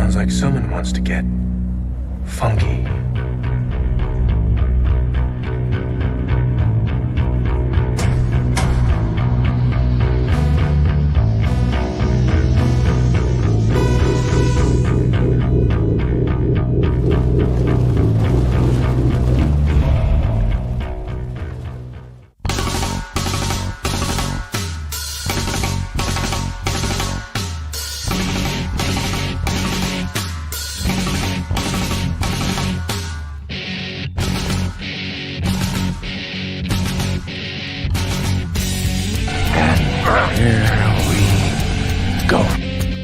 Sounds like someone wants to get funky.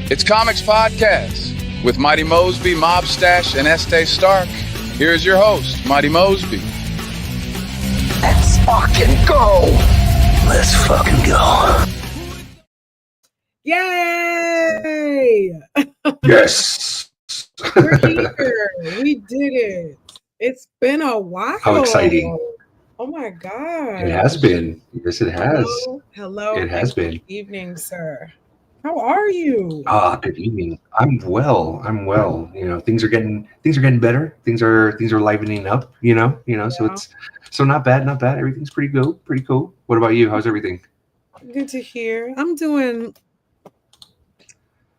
It's Comix Podcast with Mighty Mozby, Mob Stash, and Estee Stark. Here's your host, Mighty Mozby. Let's fucking go. Let's fucking go. Yay! Yes. We're here. We did it. It's been a while. How exciting. Oh my God. It has been. Yes, it has. Hello. It has been. Good evening, sir. How are you? Good evening. I'm well. You know, things are getting better. Things are livening up, you know, so not bad. Everything's pretty cool. What about you? How's everything? Good to hear. I'm doing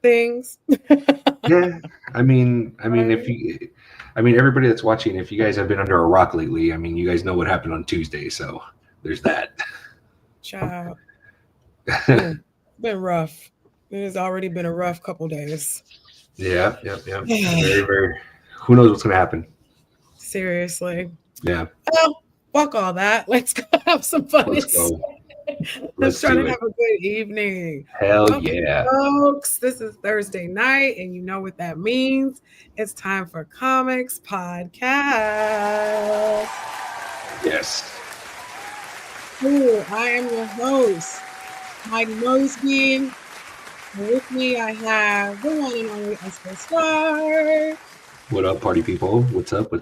things. Yeah. I mean, everybody that's watching, if you guys have been under a rock lately, I mean, you guys know what happened on Tuesday, so there's that. Child. It's been rough. It has already been a rough couple days. Yeah. Very. Who knows what's gonna happen? Seriously. Yeah. Well, fuck all that. Let's go have some fun. Let's go. Let's try to have a good evening. Hell yeah. Folks, this is Thursday night, and you know what that means. It's time for Comix Podcast. Yes. Ooh, I am your host, Mighty Mozby. And with me, I have the one and only Estee Stark. What up, party people? What's up?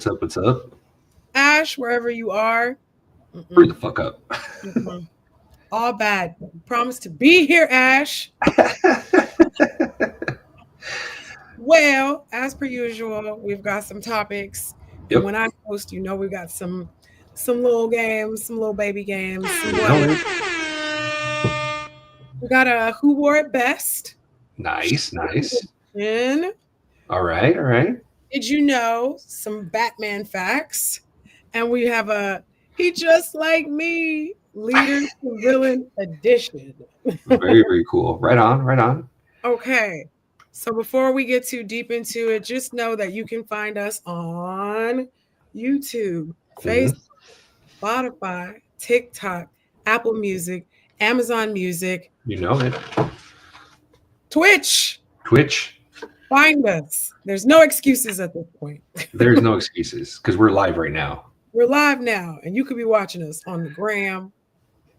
Ash, wherever you are. Hurry the fuck up. All bad. Promise to be here, Ash. Well, as per usual, we've got some topics. Yep. And when I host, you know we got some little games, some little baby games. We got a Who Wore It Best. Nice. And All right. did you know some Batman facts? And we have a He Just Like Me Leader to Villain edition. Very cool. Right on. Okay. So before we get too deep into it, just know that you can find us on YouTube, Facebook, Spotify, TikTok, Apple Music, Amazon Music. You know it. Twitch. Find us. There's no excuses at this point. There's no excuses because we're live right now. We're live now, and you could be watching us on the gram.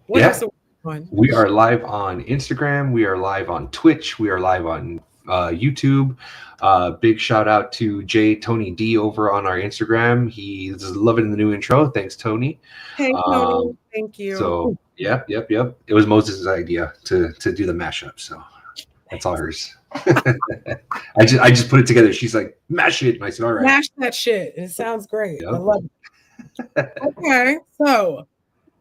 What Yeah. else are we on? We are live on Instagram. We are live on Twitch. We are live on YouTube. Big shout out to Tony D over on our Instagram. He's loving the new intro. Thanks, Tony. Hey, Tony. Thank you. So, yep. It was Moses' idea to do the mashup. So that's all hers. I just put it together. She's like, mash it. And I said, all right. Mash that shit. It sounds great. Yep. I love it. Okay. So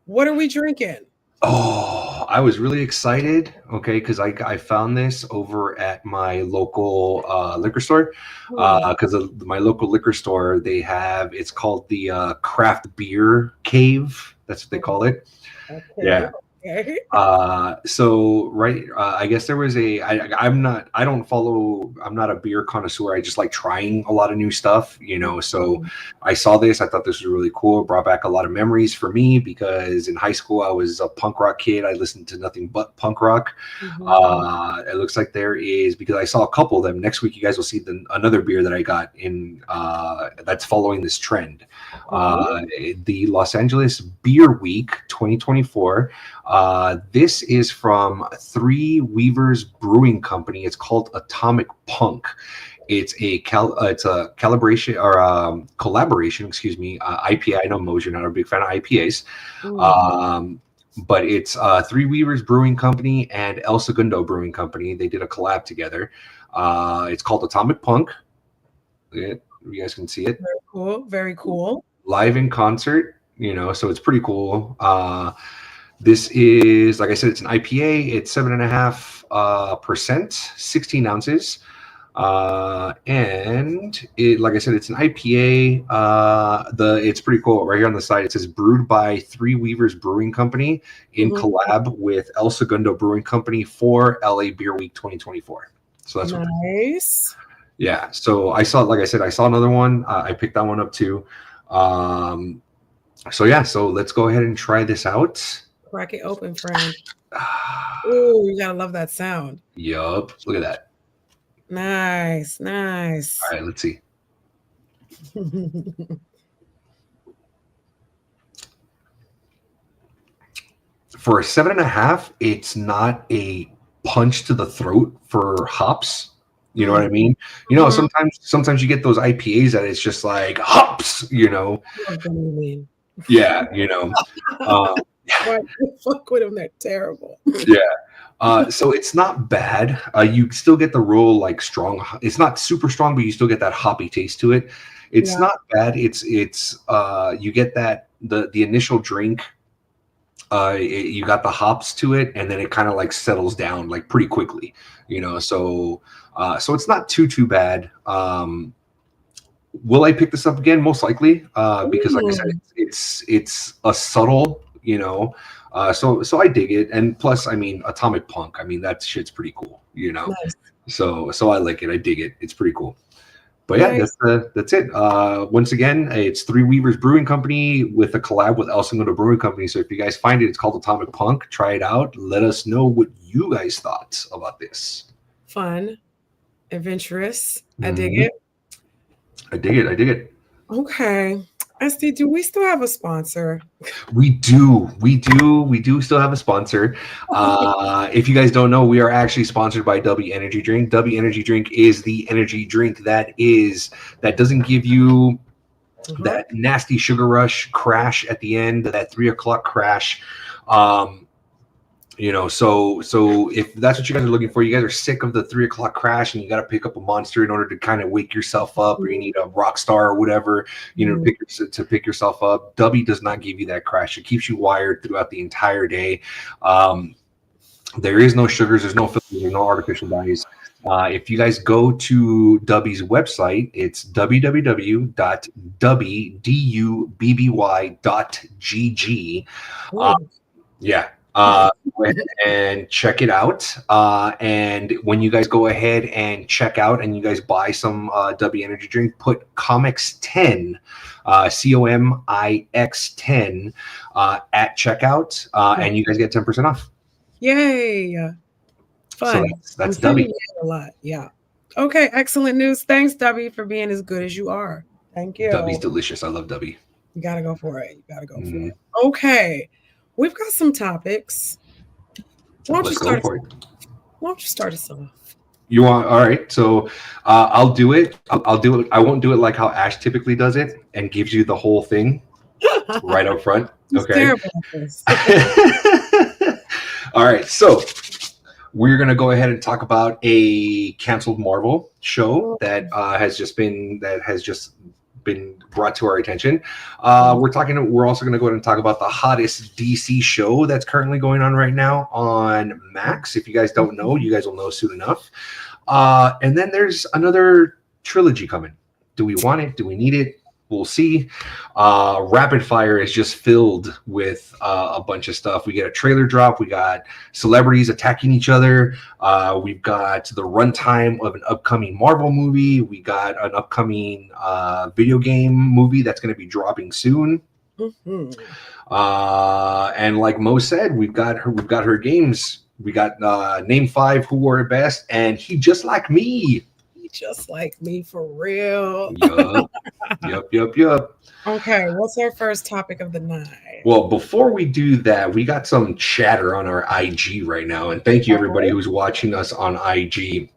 what are we drinking? Oh, I was really excited. Okay. Because I found this over at my local liquor store. Because my local liquor store, it's called the Craft Beer Cave. That's what they call it. Okay. Yeah. Okay. I guess there was I'm not a beer connoisseur. I just like trying a lot of new stuff, so I saw this. I thought this was really cool. It brought back a lot of memories for me because in high school I was a punk rock kid. I listened to nothing but punk rock. It looks like there is, because I saw a couple of them. Next week you guys will see another beer that I got in that's following this trend. The Los Angeles Beer Week 2024. This is from Three Weavers Brewing Company. It's called Atomic Punk. It's a collaboration. IPA. I know Mose, you're not a big fan of IPAs. But it's Three Weavers Brewing Company and El Segundo Brewing Company. They did a collab together. It's called Atomic Punk. You guys can see it. Very cool. Very cool. Live in concert, so it's pretty cool. This is, like I said, it's an IPA. It's 7.5%, 16 ounces. And it, like I said, it's an IPA. It's pretty cool. Right here on the side, it says brewed by Three Weavers Brewing Company in collab with El Segundo Brewing Company for LA Beer Week 2024. So that's nice. Yeah. So I saw, like I said, I saw another one. I picked that one up too. So let's go ahead and try this out. Crack it open, friend. Ooh, you gotta love that sound. Yup. Look at that. Nice. All right, let's see. For a 7.5, it's not a punch to the throat for hops. You know what I mean? Sometimes you get those IPAs that it's just like hops. What do you mean? Yeah. Why fuck with them? They're terrible. Yeah. So it's not bad. You still get the real like strong. It's not super strong, but you still get that hoppy taste to it. It's not bad. It's you get that the initial drink. You got the hops to it, and then it kind of like settles down like pretty quickly. So it's not too bad. Will I pick this up again? Most likely, because like I said, it's a subtle. So I dig it, and plus, I mean, Atomic Punk. I mean, that shit's pretty cool. Nice. So I like it. I dig it. It's pretty cool. But yeah, that's it. Once again, it's Three Weavers Brewing Company with a collab with El Segundo Brewing Company. So if you guys find it, it's called Atomic Punk. Try it out. Let us know what you guys thought about this. Fun, adventurous. I dig it. I dig it. Okay. SD, do we still have a sponsor? We do still have a sponsor. If you guys don't know, we are actually sponsored by W Energy Drink. W Energy Drink is the energy drink that doesn't give you that nasty sugar rush crash at the end, that 3 o'clock crash. So if that's what you guys are looking for, you guys are sick of the 3 o'clock crash and you got to pick up a Monster in order to kind of wake yourself up, or you need a Rockstar or whatever, to pick yourself up. W does not give you that crash. It keeps you wired throughout the entire day. There is no sugars, there's no filters, there's no artificial dyes. If you guys go to Dubby's website, it's www.dubby.gg. And check it out. And when you guys go ahead and check out and you guys buy some W Energy Drink, put Comix 10, COMIX 10 at checkout, and you guys get 10% off. Yay! Fun. So that's W. A lot. Yeah. Okay. Excellent news. Thanks, W, for being as good as you are. Thank you. W's delicious. I love W. You gotta go for it. For it. Okay. We've got some topics. Why don't you start us off? You want? All right. So I'll do it. I'll do it. I won't do it like how Ash typically does it and gives you the whole thing right up front. Okay. Terrible at this. All right. So we're gonna go ahead and talk about a canceled Marvel show that has just been brought to our attention. We're also going to go ahead and talk about the hottest DC show that's currently going on right now on Max. If you guys don't know, you guys will know soon enough. And then there's another trilogy coming. Do we want it? Do we need it? We'll see. Rapid Fire is just filled with a bunch of stuff. We get a trailer drop. We got celebrities attacking each other. We've got the runtime of an upcoming Marvel movie. We got an upcoming video game movie that's going to be dropping soon. And like Mo said, we've got her games. We got Name 5 Who Wore It Best, and He Just Like Me. Just like me, for real. Yup. Okay, what's our first topic of the night? Well, before we do that, we got some chatter on our IG right now, and thank you everybody who's watching us on IG.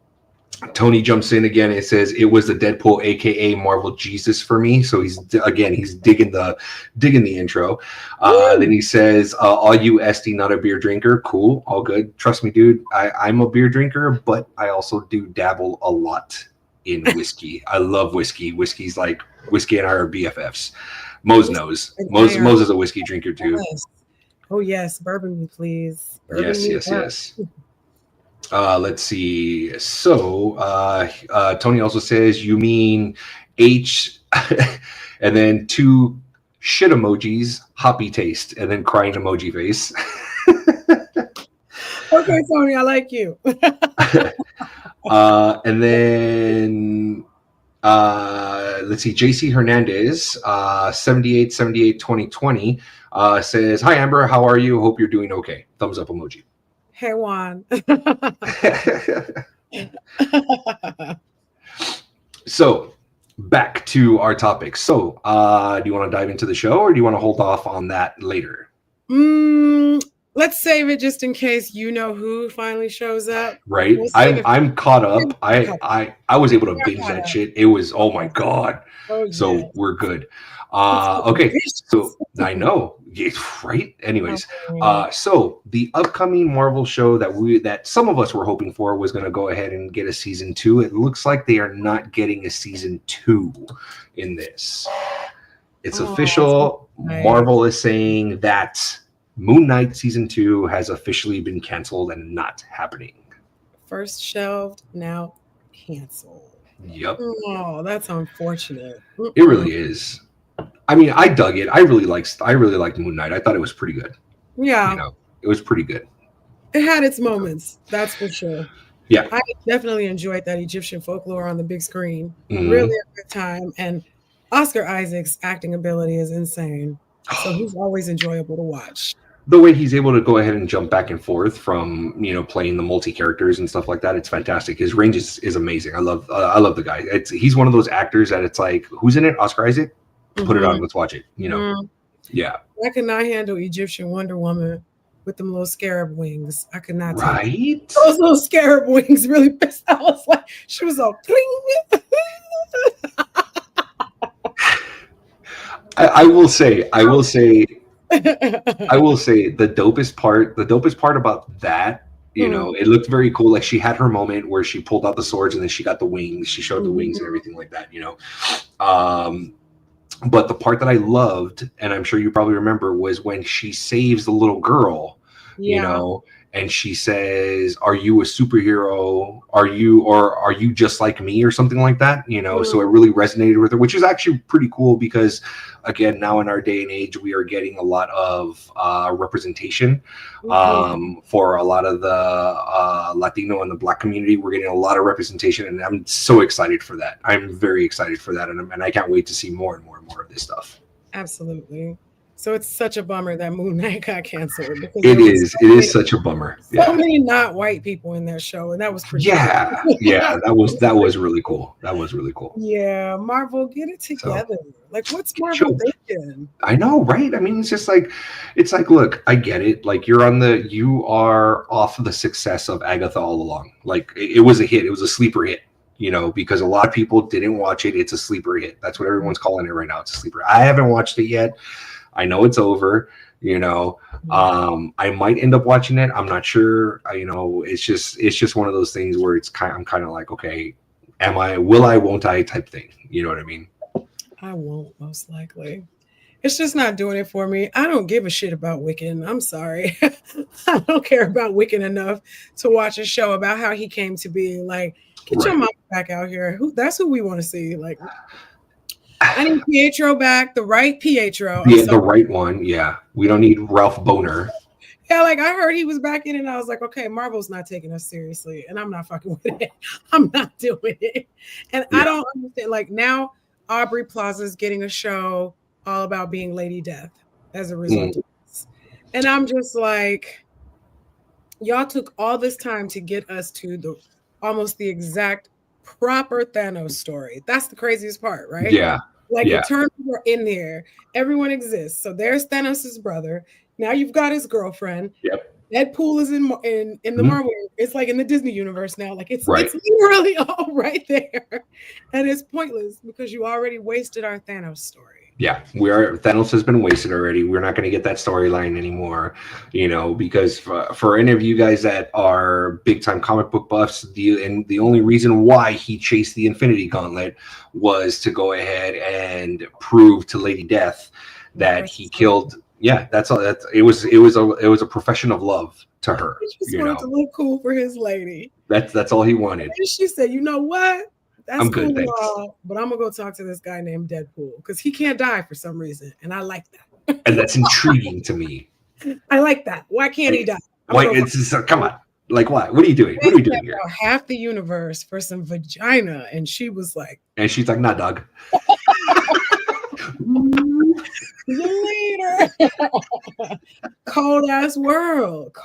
Tony jumps in again and says it was the Deadpool, aka Marvel Jesus, for me. So he's digging the intro. Then he says, "All you SD not a beer drinker, cool, all good. Trust me, dude. I'm a beer drinker, but I also do dabble a lot in whiskey. I love whiskey. Whiskey's like whiskey and I are BFFs. Mose knows. Mose is a whiskey drinker too. Yes. Oh yes, bourbon me, please. Bourbon Yes. Let's see. So Tony also says, you mean H and then 2 shit emojis, hoppy taste, and then crying emoji face. Okay, Tony, I like you. And then let's see, JC Hernandez, 78 2020, says, hi Amber, how are you? Hope you're doing okay. Thumbs up emoji. Hey Juan. So back to our topic. So do you want to dive into the show, or do you want to hold off on that later? Let's save it just in case you know who finally shows up. Right. I'm caught up. I was able to binge that shit. It was, oh my God. Oh, so yes. we're good. Okay. So I know. Yeah, right. Anyways, so the upcoming Marvel show that some of us were hoping for was going to go ahead and get a season 2. It looks like they are not getting a season 2 in this. It's official. Nice. Marvel is saying that Moon Knight season 2 has officially been canceled and not happening. First shelved, now canceled. Yep. Oh, that's unfortunate. It really is. I mean, I dug it. I really liked Moon Knight. I thought it was pretty good. Yeah. It was pretty good. It had its moments, that's for sure. Yeah. I definitely enjoyed that Egyptian folklore on the big screen. Mm-hmm. Really a good time. And Oscar Isaac's acting ability is insane. So he's always enjoyable to watch. The way he's able to go ahead and jump back and forth from, playing the multi-characters and stuff like that, it's fantastic. His range is amazing. I love the guy. He's one of those actors that it's like, who's in it? Oscar Isaac? Put it on, let's watch it. Yeah. I could not handle Egyptian Wonder Woman with them little scarab wings. I could not take it. Those little scarab wings really pissed. I was like, she was all cling. I will say the dopest part about that, it looked very cool. Like she had her moment where she pulled out the swords and then she got the wings. She showed the wings and everything like that, But the part that I loved, and I'm sure you probably remember, was when she saves the little girl, and she says, "Are you a superhero? Are you just like me?" or something like that, So it really resonated with her, which is actually pretty cool because, again, now in our day and age, we are getting a lot of representation for a lot of the Latino and the Black community. We're getting a lot of representation, and I'm so excited for that. I'm very excited for that, and I can't wait to see more and more and more of this stuff. Absolutely. So it's such a bummer that Moon Knight got canceled. It is such a bummer. So many not white people in that show, and that was pretty cool. that was really cool. That was really cool. Yeah, Marvel, get it together. Like, what's Marvel thinking? I know, right? I mean, it's like, look, I get it. Like, you are off of the success of Agatha all along. Like, it was a hit. It was a sleeper hit. Because a lot of people didn't watch it. It's a sleeper hit. That's what everyone's calling it right now. It's a sleeper. I haven't watched it yet. I know it's over, I might end up watching it. I'm not sure. It's just one of those things where I'm kind of like, okay, will I, won't I type thing. You know what I mean? I won't, most likely. It's just not doing it for me. I don't give a shit about Wiccan. I'm sorry. I don't care about Wiccan enough to watch a show about how he came to be. Like, get your mom back out here. That's who we want to see. Like, I need Pietro back, the right Pietro. Yeah, the right one. Yeah. We don't need Ralph Boner. Yeah, like I heard he was back in it and I was like, okay, Marvel's not taking us seriously and I'm not fucking with it. I'm not doing it. And I don't understand. Like now Aubrey Plaza's getting a show all about being Lady Death as a result of this. And I'm just like, y'all took all this time to get us to almost the exact proper Thanos story. That's the craziest part, right? Yeah. Like the terms were in there. Everyone exists. So there's Thanos' brother. Now you've got his girlfriend. Yep. Deadpool is in the Marvel. It's like in the Disney universe now. Like it's literally all right there. And it's pointless because you already wasted our Thanos story. Yeah, Thanos has been wasted already. We're not going to get that storyline anymore, because for any of you guys that are big time comic book buffs, the only reason why he chased the Infinity Gauntlet was to go ahead and prove to Lady Death that he killed. Yeah, that's all. It was a profession of love to her. He just wanted to look cool for his lady. That's all he wanted. And she said, "You know what? That's I'm cool, good, thanks. but I'm gonna go talk to this guy named Deadpool because he can't die for some reason, and I like that. And that's intriguing to me. I like that. Why can't he die? Why? It's just, come on. Like, why? What are you doing? What are we doing here? Half the universe for some vagina, and she was like, and she's like, nah, dog. You later. Cold ass world.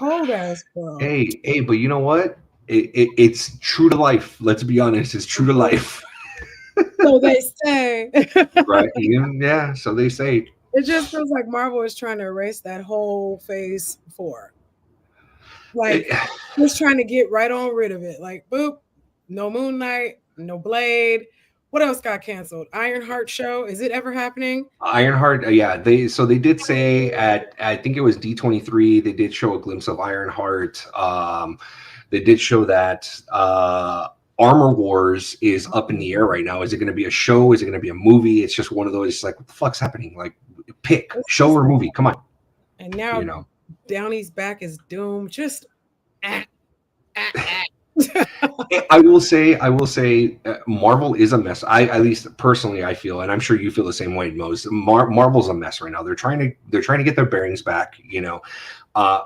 Hey, but you know what? It's true to life. Let's be honest. It's true to life. So they say. Right? Yeah. So they say. It just feels like Marvel is trying to erase that whole Phase 4. Like, just trying to get right on rid of it. Like, boop, no Moon Knight, no Blade. What else got canceled? Ironheart show. Is it ever happening? Ironheart, yeah. They did say at, I think it was D23, they did show a glimpse of Ironheart. They did show that Armor Wars is up in the air right now. Is it going to be a show? Is it going to be a movie? It's just one of those, like, what the fuck's happening? Like, pick show or movie. Come on. And now Downey's back is doomed. Just I will say, Marvel is a mess. At least personally, I feel, and I'm sure you feel the same way, Mose. Marvel's a mess right now. They're trying to get their bearings back.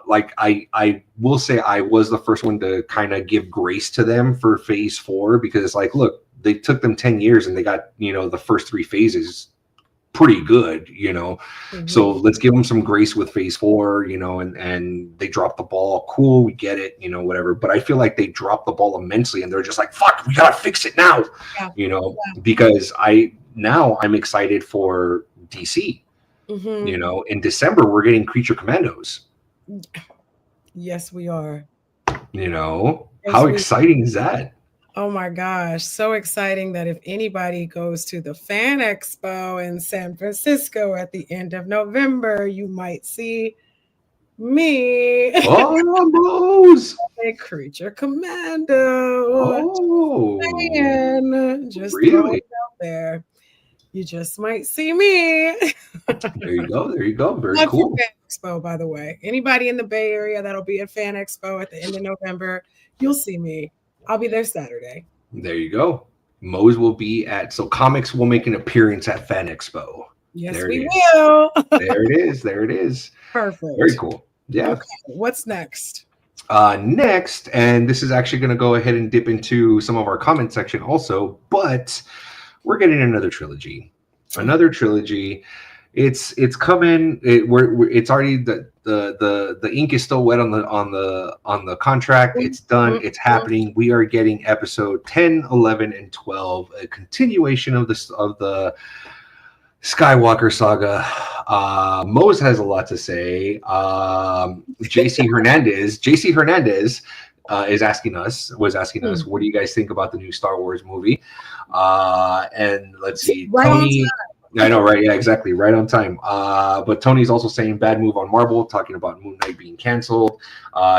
Like I will say, I was the first one to kind of give grace to them for Phase 4 because it's like, look, they took them 10 years and they got the first 3 phases pretty good, Mm-hmm. So let's give them some grace with Phase 4, and they dropped the ball. Cool, we get it, whatever. But I feel like they dropped the ball immensely, and they're just like, fuck, we gotta fix it now, because I'm excited for DC. Mm-hmm. In December we're getting Creature Commandos. Yes, we are. How exciting is that? Oh my gosh, so exciting that if anybody goes to the Fan Expo in San Francisco at the end of November, you might see me. Oh, Mose! A Creature Commando. Oh, man. Just really? throw it out there. You just might see me. There you go. Very cool. Fan Expo, by the way. Anybody in the Bay Area that'll be at Fan Expo at the end of November, you'll see me. I'll be there Saturday. There you go. Mose will be so Comix will make an appearance at Fan Expo. Yes, we will. There it is. Perfect. Very cool. Yeah. Okay. What's next? Next, and this is actually going to go ahead and dip into some of our comment section also, but we're getting another trilogy. It's coming. It's already the ink is still wet on the contract. It's done. It's happening. We are getting episode 10, 11, and 12, a continuation of the Skywalker saga. Mose has a lot to say. JC Hernandez was asking us, what do you guys think about the new Star Wars movie? And let's see, Tony. I know, right? Yeah, exactly. Right on time. But Tony's also saying bad move on Marvel, talking about Moon Knight being canceled.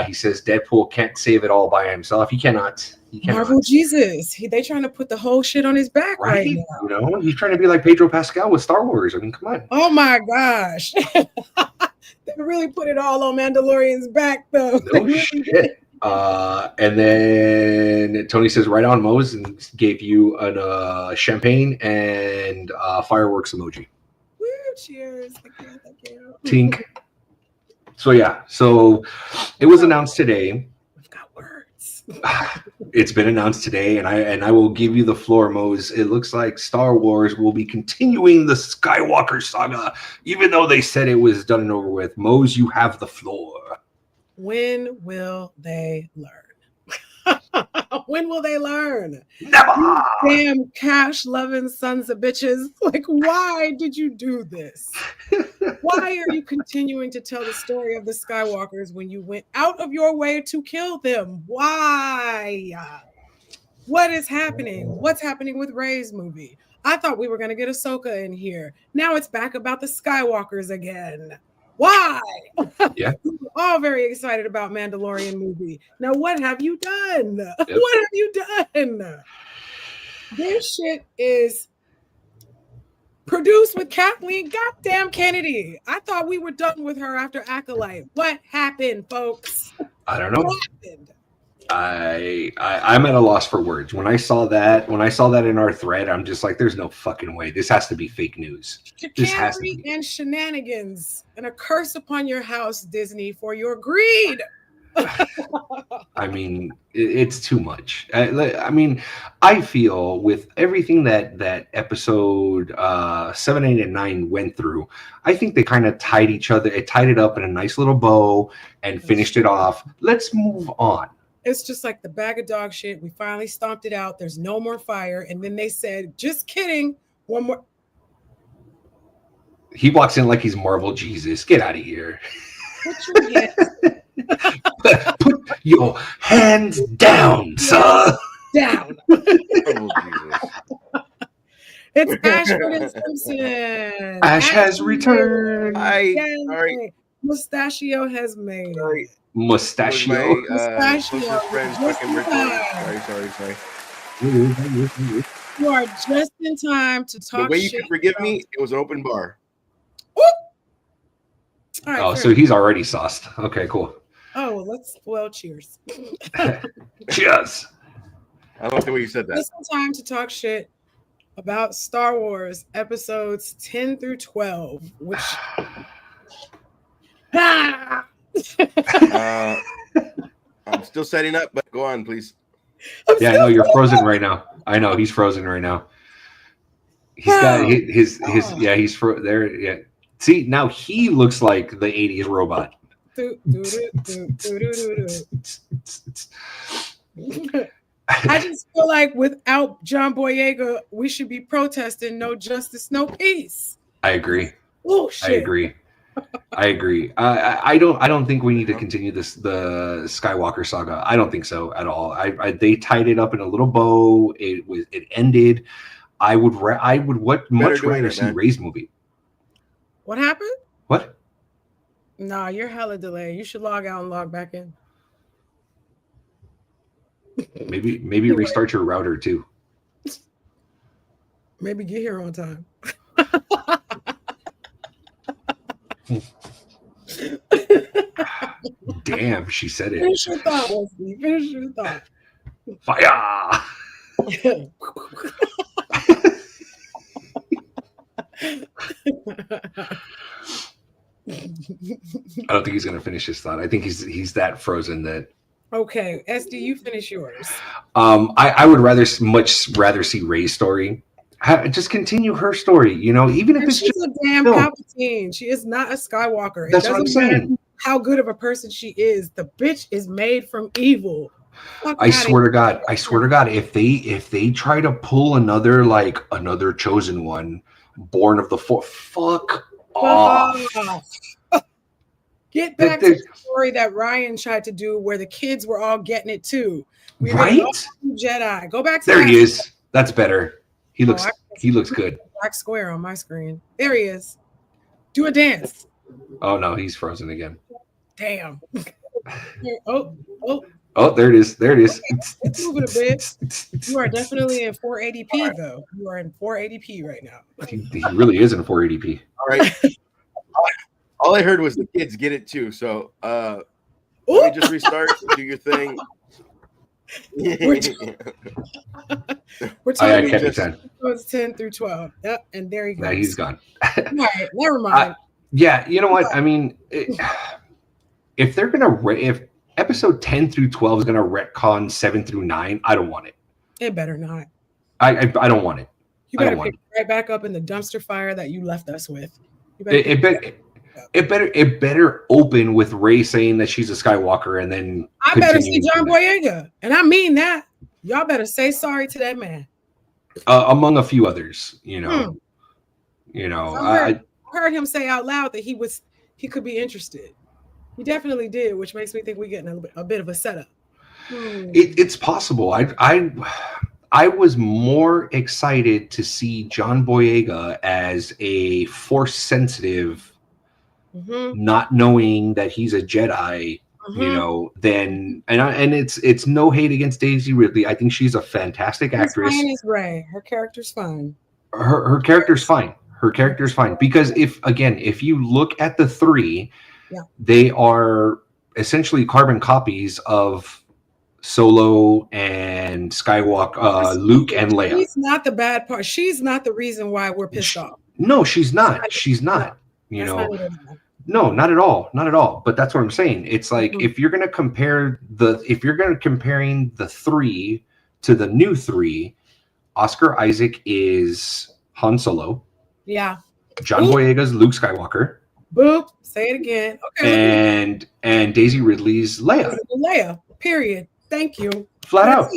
He says Deadpool can't save it all by himself. He cannot. Marvel Jesus. They trying to put the whole shit on his back right now. He's trying to be like Pedro Pascal with Star Wars. I mean, come on. Oh my gosh. They really put it all on Mandalorian's back, though. No shit. And then Tony says, right on, Mose, and gave you a champagne and fireworks emoji. Woo, cheers. Thank you. Tink. So it was announced today. We've got words. It's been announced today, and I will give you the floor, Mose. It looks like Star Wars will be continuing the Skywalker saga, even though they said it was done and over with. Mose, you have the floor. When will they learn? When will they learn? Never! Damn cash-loving sons of bitches. Like, why did you do this? Why are you continuing to tell the story of the Skywalkers when you went out of your way to kill them? Why? What is happening? What's happening with Rey's movie? I thought we were going to get Ahsoka in here. Now it's back about the Skywalkers again. Why? Yeah. We're all very excited about Mandalorian movie. Now, what have you done? Yep. What have you done? This shit is produced with Kathleen goddamn Kennedy. I thought we were done with her after Acolyte. What happened, folks? I don't know. What happened? I'm at a loss for words. When I saw that in our thread, I'm just like, there's no fucking way. This has to be fake news. This has to be. And shenanigans and a curse upon your house, Disney, for your greed. I mean, it's too much. I mean, I feel with everything that episode 7, 8, and 9 went through, I think they kind of tied it up in a nice little bow and finished it off. Let's move on. It's just like the bag of dog shit. We finally stomped it out. There's no more fire. And then they said, just kidding. One more. He walks in like he's Marvel Jesus. Get out of here. Put your hands down, son. Down. It's Ashford and Simpson. Ash has returned. Sorry. Mustachio has made it. Mustachio. Mustachio. Friends fucking sorry. You are just in time to talk. The way you can forgive me, it was an open bar. Right, so he's already sauced. Okay, cool. Well, cheers. Cheers. I love the way you said that. Just in time to talk shit about Star Wars episodes 10 through 12, which I'm still setting up, but go on, please. Yeah, I know you're frozen right now. I know he's frozen right now. He's got his he's there. Yeah. See, now he looks like the 80s robot. I just feel like without John Boyega, we should be protesting no justice, no peace. I agree. Oh shit. I agree. I don't think we need to continue the Skywalker saga. I don't think so at all. They tied it up in a little bow. It ended. I would much rather see Rey's movie. What happened? What? Nah, you're hella delayed. You should log out and log back in. Maybe restart your router too. Maybe get here on time. Damn, she said it. Finish your thought, Mozby. Finish your thought. Fire! I don't think he's going to finish his thought. I think he's that frozen that. Okay, SD, you finish yours. I would much rather see Rey's story. Just continue her story, even if it's she's just a damn Palpatine. She is not a Skywalker. That's what I'm saying. How good of a person she is. The bitch is made from evil. I swear to God, if they try to pull another chosen one, born of the Force, fuck off. Get back to the story that Ryan tried to do where the kids were all getting it too. Right? Jedi. Go back to there he is. That's better. He looks good. Black square on my screen. There he is. Do a dance. Oh no, he's frozen again. Damn. Oh, there it is. Okay, let's move it a bit. You are definitely in 480p though. You are in 480p right now. He really is in 480p. All right. All I heard was the kids get it too. So let me just restart. Do your thing. We're talking episodes 10 through 12. Yep, and there he goes. Yeah, he's gone. All right, never mind. Yeah, you know what? I mean, if episode 10 through 12 is gonna retcon 7 through 9, I don't want it. It better not. I don't want it. You better pick right back up in the dumpster fire that you left us with. It better open with Rey saying that she's a Skywalker, and then I better see John Boyega, and I mean that. Y'all better say sorry to that man. Among a few others, I heard him say out loud that he could be interested. He definitely did, which makes me think we're getting a bit of a setup. It's possible. I was more excited to see John Boyega as a Force sensitive, not knowing that he's a Jedi, you know, than and it's no hate against Daisy Ridley. I think she's a fantastic actress. Fine as Ray. Her character's fine. Her character's fine. Her character's fine because if you look at the three, they are essentially carbon copies of Solo and Skywalker, Luke and Leia. She's not the bad part. She's not the reason why we're pissed off. No, she's not. She's not. You know, no, not at all. Not at all. But that's what I'm saying. It's like if you're gonna comparing the three to the new three, Oscar Isaac is Han Solo. Yeah. John Boyega's Luke Skywalker. Boop. Say it again. Okay. And Daisy Ridley's Leia. Leia. Period. Thank you. Flat out.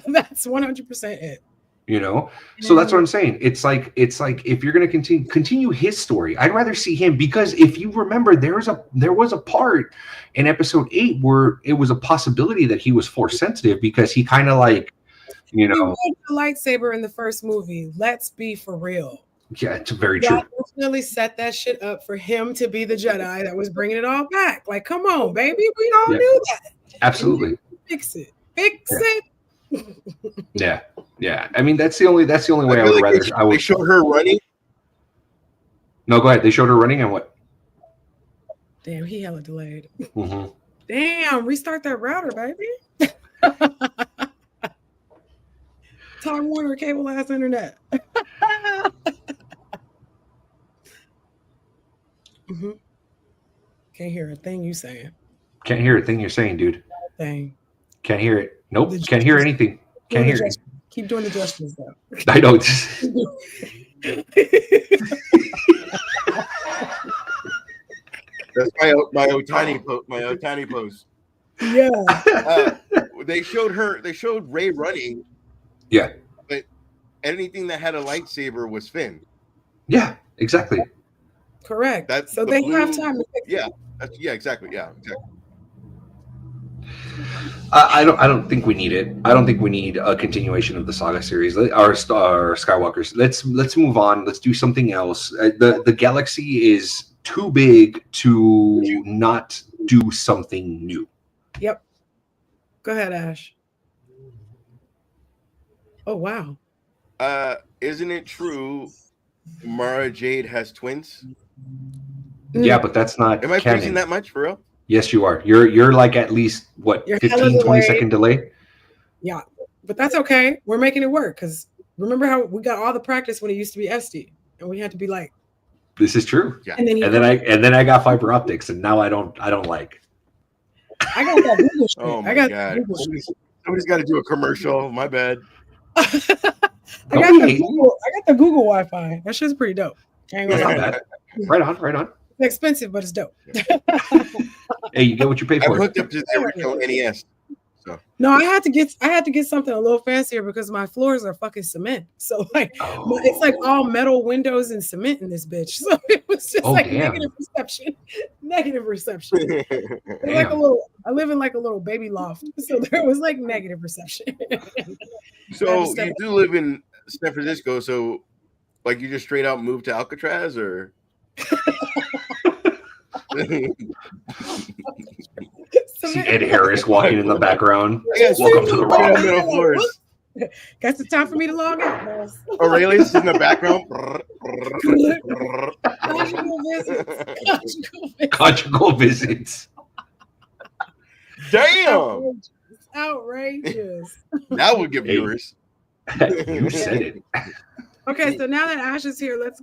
That's 100% it. You know, so that's what I'm saying. It's like if you're going to continue his story, I'd rather see him because if you remember, there was a part in episode 8 where it was a possibility that he was Force sensitive because he kind of like, you know, the lightsaber in the first movie. Let's be for real. Yeah, it's very true. Definitely set that shit up for him to be the Jedi that was bringing it all back. Like, come on, baby, we all knew that. Absolutely. Fix it. Fix it. Yeah. I mean, that's the only way I would rather. They showed her running. No, go ahead. They showed her running and what? Damn, he hella delayed. Damn, restart that router, baby. Time Warner cable ass internet. Can't hear a thing you saying. Can't hear a thing you're saying, dude. Thing. Can't hear it. Nope. Can't hear anything. Can't hear it. Keep doing the gestures though. I know. That's my Otani pose. Yeah. They showed Ray running. Yeah. But anything that had a lightsaber was Finn. Yeah, exactly. Correct. That's so they have time to fix it. Yeah, exactly. Yeah, exactly. I don't think we need it. I don't think we need a continuation of the saga series. Our Skywalkers. Let's move on. Let's do something else. The galaxy is too big to not do something new. Yep. Go ahead, Ash. Oh wow. Isn't it true Mara Jade has twins? Yeah, but that's not Am I canon. freezing that much for real? Yes, you are. You're like at least what, 15, 20 second delay? Yeah. But that's okay. We're making it work because remember how we got all the practice when it used to be SD and we had to be like, this is true. Yeah. And then I got fiber optics and now I don't like. I got that Google shit. Oh my God. Somebody's got to do a commercial. My bad. I got the Google Wi-Fi. That shit's pretty dope. Right on. It's expensive, but it's dope. Hey, you get what you pay for. I hooked up to the original NES. So. No, I had to get something a little fancier because my floors are fucking cement. So like, it's like all metal windows and cement in this bitch. So it was just negative reception. Negative reception. Like I live in like a little baby loft, so there was like negative reception. So you do live in San Francisco, so like you just straight out moved to Alcatraz, or? See Ed Harris walking in the background. Welcome to the middle floors. That's the time for me to log out, boss. Aurelius in the background. Conjugal visits. Damn. Outrageous. That would give viewers. You said it. Okay, so now that Ash is here, let's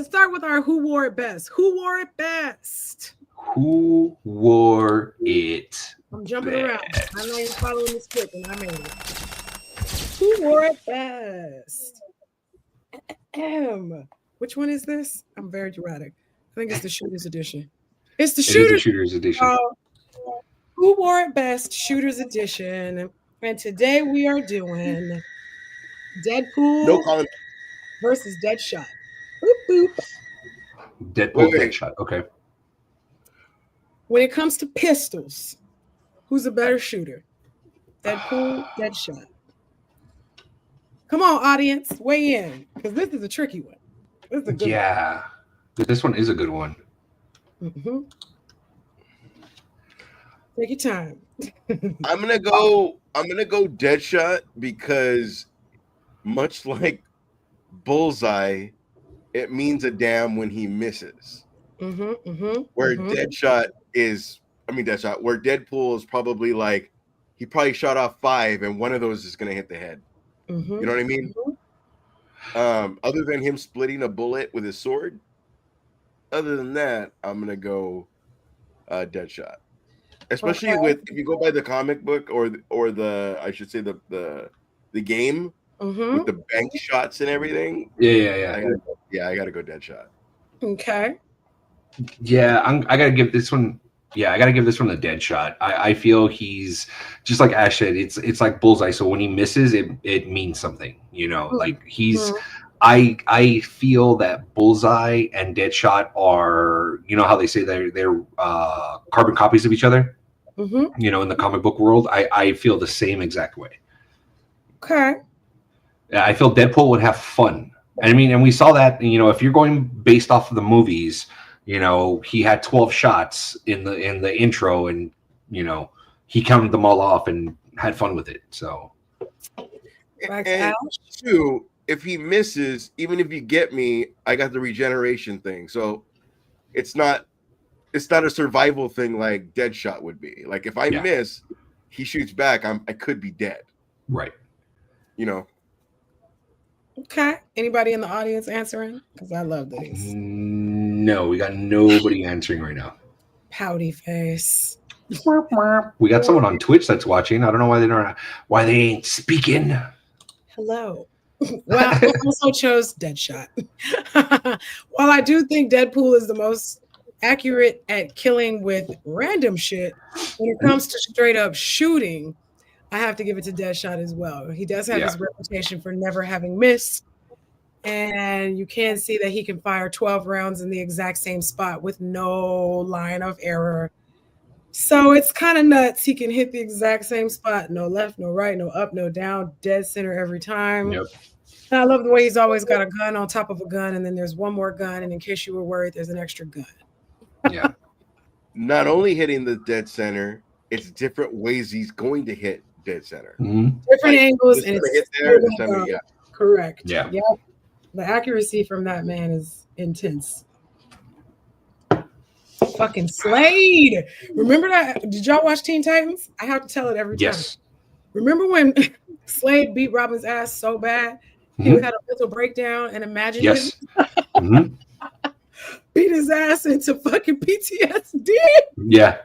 start with our Who Wore It Best. Who wore it best? Who wore it? I'm jumping around. I know you're following the script, and I made it. Who wore it best? Which one is this? I'm very dramatic. I think it's the Shooters Edition. It's the Shooters Edition. Who wore it best? Shooters Edition. And today we are doing Deadpool versus Deadshot. Boop, boop. Deadpool, Deadshot. Okay. When it comes to pistols, who's a better shooter? Deadpool, Deadshot. Come on, audience, weigh in, because this is a tricky one. This is a good one. This one is a good one. Mm-hmm. Take your time. I'm gonna go Deadshot because, much like Bullseye, it means a damn when he misses. Where Deadpool is probably like, he probably shot off 5 and one of those is gonna hit the head. You know what I mean? Other than him splitting a bullet with his sword, other than that, I'm gonna go Deadshot. Especially if you go by the comic book or the I should say the game with the bank shots and everything. Yeah. I gotta go Deadshot. Okay. Yeah, I gotta give this one. Yeah, I gotta give this one a Deadshot. I feel he's just like Ash said. It's like Bullseye. So when he misses, it means something. You know, like he's. I feel that Bullseye and Deadshot are, you know how they say they're carbon copies of each other. You know, in the comic book world, I feel the same exact way. Okay. I feel Deadpool would have fun. And I mean, and we saw that, you know, if you're going based off of the movies, you know, he had 12 shots in the intro, and you know, he counted them all off and had fun with it. So, and two, if he misses, even if you get me, I got the regeneration thing. So it's not a survival thing like Deadshot would be. Like if I miss, he shoots back, I could be dead. Right. You know. Okay. Anybody in the audience answering? Because I love these. No, we got nobody answering right now. Pouty face. We got someone on Twitch that's watching. I don't know why they ain't speaking. Hello. Well, I also chose Deadshot. While I do think Deadpool is the most accurate at killing with random shit, when it comes to straight up shooting, I have to give it to Deadshot as well. He does have his reputation for never having missed, and you can see that he can fire 12 rounds in the exact same spot with no line of error. So it's kind of nuts. He can hit the exact same spot. No left, no right, no up, no down. Dead center every time. Yep. And I love the way he's always got a gun on top of a gun, and then there's one more gun, and in case you were worried, there's an extra gun. Yeah. Not only hitting the dead center, it's different ways he's going to hit dead center. Different angles, and it's correct. Yeah. Yep. The accuracy from that man is intense. Fucking Slade. Remember that? Did y'all watch Teen Titans? I have to tell it every time. Yes. Remember when Slade beat Robin's ass so bad he had a mental breakdown and imagined him beat his ass into fucking PTSD? Yeah.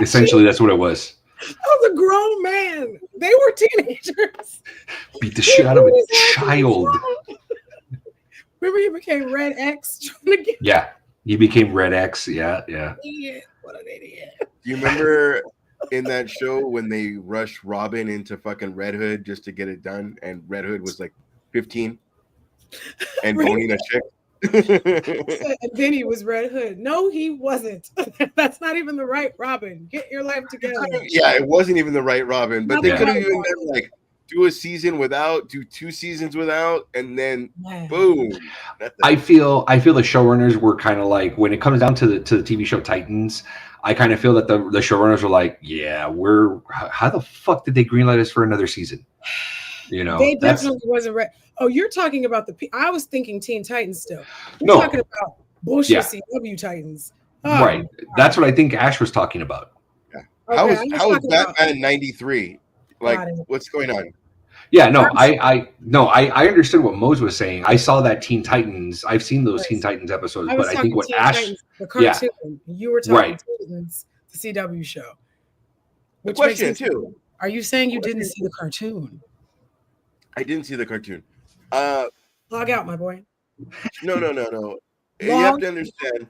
Essentially, that's what it was. I was a grown man. They were teenagers. Beat the shit out of a child. Remember he became Red X trying to get. Yeah. He became Red X. Yeah. What an idiot. Do you remember in that show when they rushed Robin into fucking Red Hood just to get it done, and Red Hood was like 15 and boning a chick? And then he was Red Hood. No, he wasn't. That's not even the right Robin. Get your life together. Yeah, it wasn't even the right Robin, but they could have even done like do a season without, do 2 seasons without, and then boom. I feel the showrunners were kind of like, when it comes down to the TV show Titans, I kind of feel that the showrunners were like, yeah, how the fuck did they greenlight us for another season? You know, they definitely wasn't right. Oh, you're talking about I was thinking Teen Titans still. You're talking about bullshit CW Titans. Oh, right. That's what I think Ash was talking about. Yeah. Okay, how was Batman in 93? Like, what's going on? Yeah, no, I understood what Mose was saying. I saw that Teen Titans. I've seen those Teen Titans episodes, but I think what Teen Ash, Titans, the cartoon, you were talking Titans, the CW show. The question too: are you saying you didn't see the cartoon? I didn't see the cartoon. Log out, my boy. No. You have to understand.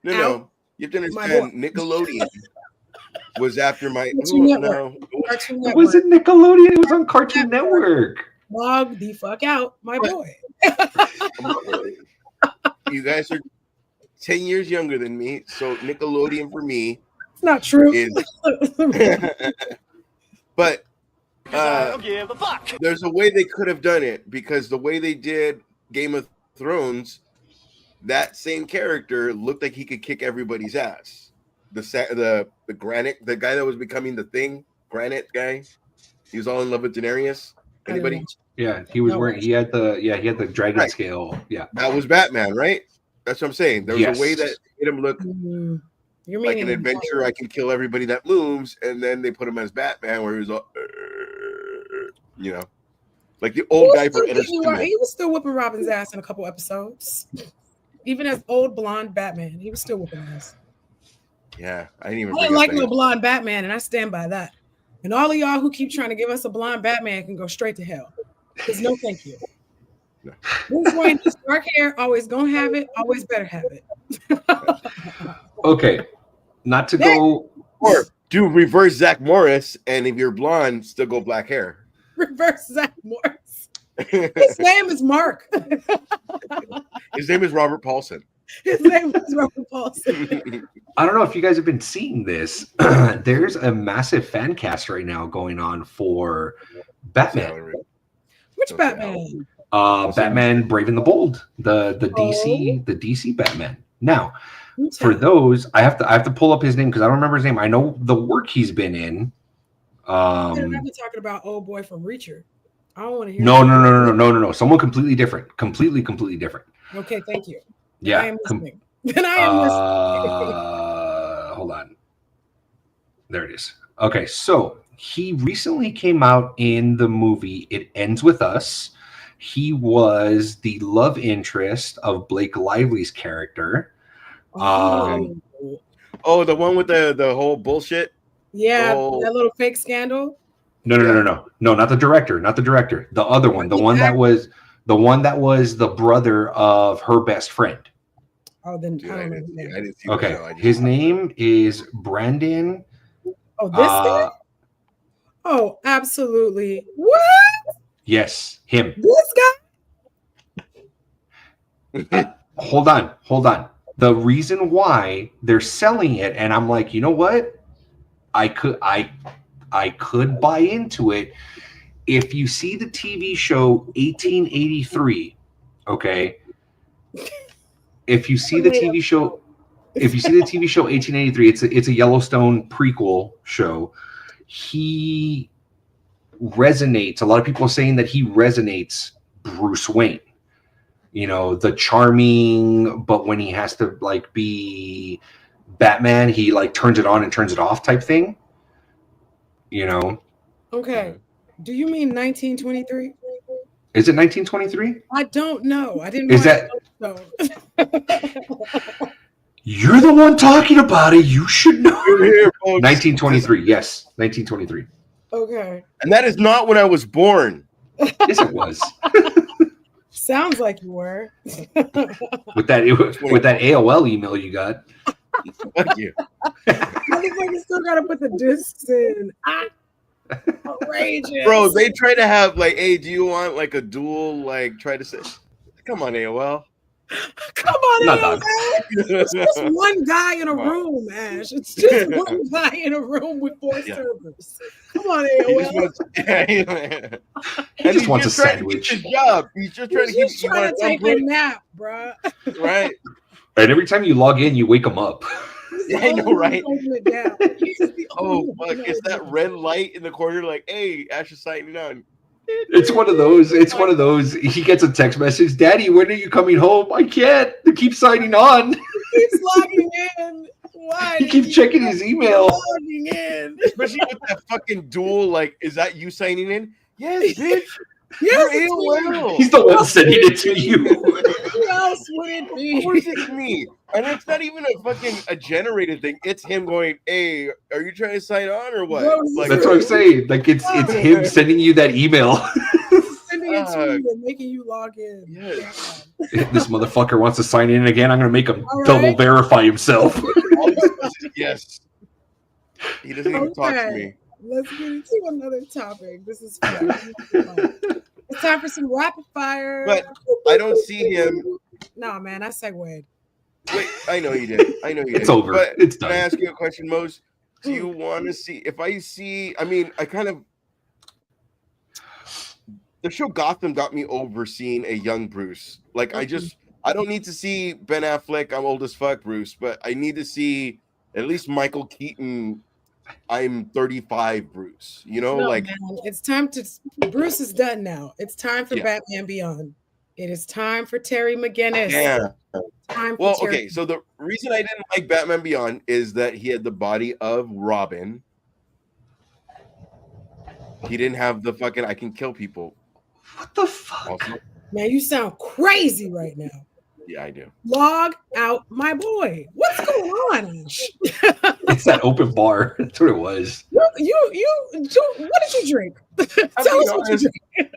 No. You have to understand. Nickelodeon was after my. It wasn't Nickelodeon. It was on Cartoon Network. Log the fuck out, my boy. You guys are 10 years younger than me, so Nickelodeon for me It's not true. But I don't give a fuck. There's a way they could have done it, because the way they did Game of Thrones, that same character looked like he could kick everybody's ass. The Granite, the guy that was becoming the Thing, Granite guy, he was all in love with Daenerys. Anybody? Yeah, he was wearing. He had the dragon scale. Yeah, that was Batman, right? That's what I'm saying. There was a way that made him look like an adventure. I can kill everybody that moves, and then they put him as Batman, where he was all, like the old guy from Inner City. He was still whooping Robin's ass in a couple episodes. Even as old blonde Batman, he was still whooping ass. Yeah, I didn't like no blonde Batman, and I stand by that. And all of y'all who keep trying to give us a blonde Batman can go straight to hell. Because no, thank you. No. Bruce Wayne, this dark hair, always gonna have it, always better have it. Okay, not to go or do reverse Zach Morris, and if you're blonde, still go black hair. Reverse Zach Morris. His name is Mark. His name is Robert Paulson. His name is Robert Paulson. I don't know if you guys have been seeing this. There's a massive fan cast right now going on for Batman. Which Batman? Batman Brave and the Bold, the DC Batman. Now, for those, I have to pull up his name because I don't remember his name. I know the work he's been in. I've been talking about old boy from Reacher. I don't want to hear. No. Someone completely different. Completely different. Okay, thank you. Yeah. I am listening. Then I am listening. Hold on. There it is. Okay, so he recently came out in the movie It Ends With Us. He was the love interest of Blake Lively's character. The one with the whole bullshit? Yeah, that little fake scandal. No, not the director, The other one, the one that was the brother of her best friend. Oh, then I don't know. I didn't see okay, his name is Brandon. Oh, this guy? Oh, absolutely. What? Yes, him. This guy? Hold on. The reason why they're selling it, and I'm like, you know what? I could buy into it. If you see the TV show 1883, okay? If you see the TV show 1883, it's a Yellowstone prequel show. He resonates. A lot of people are saying that he resonates Bruce Wayne. You know, the charming, but when he has to like be Batman, he like turns it on and turns it off type thing. You know. Okay. Do you mean 1923? Is it 1923? I don't know. I didn't. Is that? You're the one talking about it. You should know. 1923. Yes, 1923. Okay. And that is not when I was born. Yes, it was. Sounds like you were. with that AOL email you got. Fuck you. Motherfucker still gotta put the discs in. Outrageous. Bro, they try to have like, hey, do you want like a dual, like try to say, come on, AOL. Come on, AOL. It's just one guy in a room, Ash. It's just one guy in a room with 4 servers. Come on, AOL. He just wants a sandwich. His job. He's just trying to take a nap, bro. Right. And every time you log in, you wake him up. Yeah, I know, right? Oh, fuck. It's that red light in the corner, like, hey, Ash is signing on. It's one of those. He gets a text message. Daddy, when are you coming home? I can't. They keep signing on. He keeps logging in. Why? He keeps checking his email. Logging in. Especially with that fucking dual, like, is that you signing in? Yes, bitch. Yes, AOL. He's the one sending it to you. Who else would it be? Of course it's me. And it's not even a generated thing. It's him going, hey, are you trying to sign on or what? Like, that's what I'm saying. Like it's him sending you that email. Sending it to you and making you log in. Yes. This motherfucker wants to sign in again. I'm gonna make him double verify himself. Yes. He doesn't even talk to me. Let's get into another topic. This is fun. It's time for some rapid fire. But I don't see him. No, man, I segued. Wait, I know you did. It's over. But it's done. Can I ask you a question, Mose? Do you want to see? If I see, I mean, I kind of. The show Gotham got me overseeing a young Bruce. Like, I don't need to see Ben Affleck, I'm old as fuck, Bruce, but I need to see at least Michael Keaton, I'm 35, Bruce. You know, no, like, man, it's time to. Bruce is done now. It's time for Yeah. Batman Beyond. It is time for Terry McGinnis. yeah. Time for Well, Terry. okay. So the reason I didn't like Batman Beyond is that he had the body of Robin. He didn't have the fucking I can kill people. What the fuck? Also, Man, you sound crazy right now. yeah, I do. Log out, my boy. What's going on, Ash? It's that open bar. That's what it was. What did you drink? Tell us what you drink.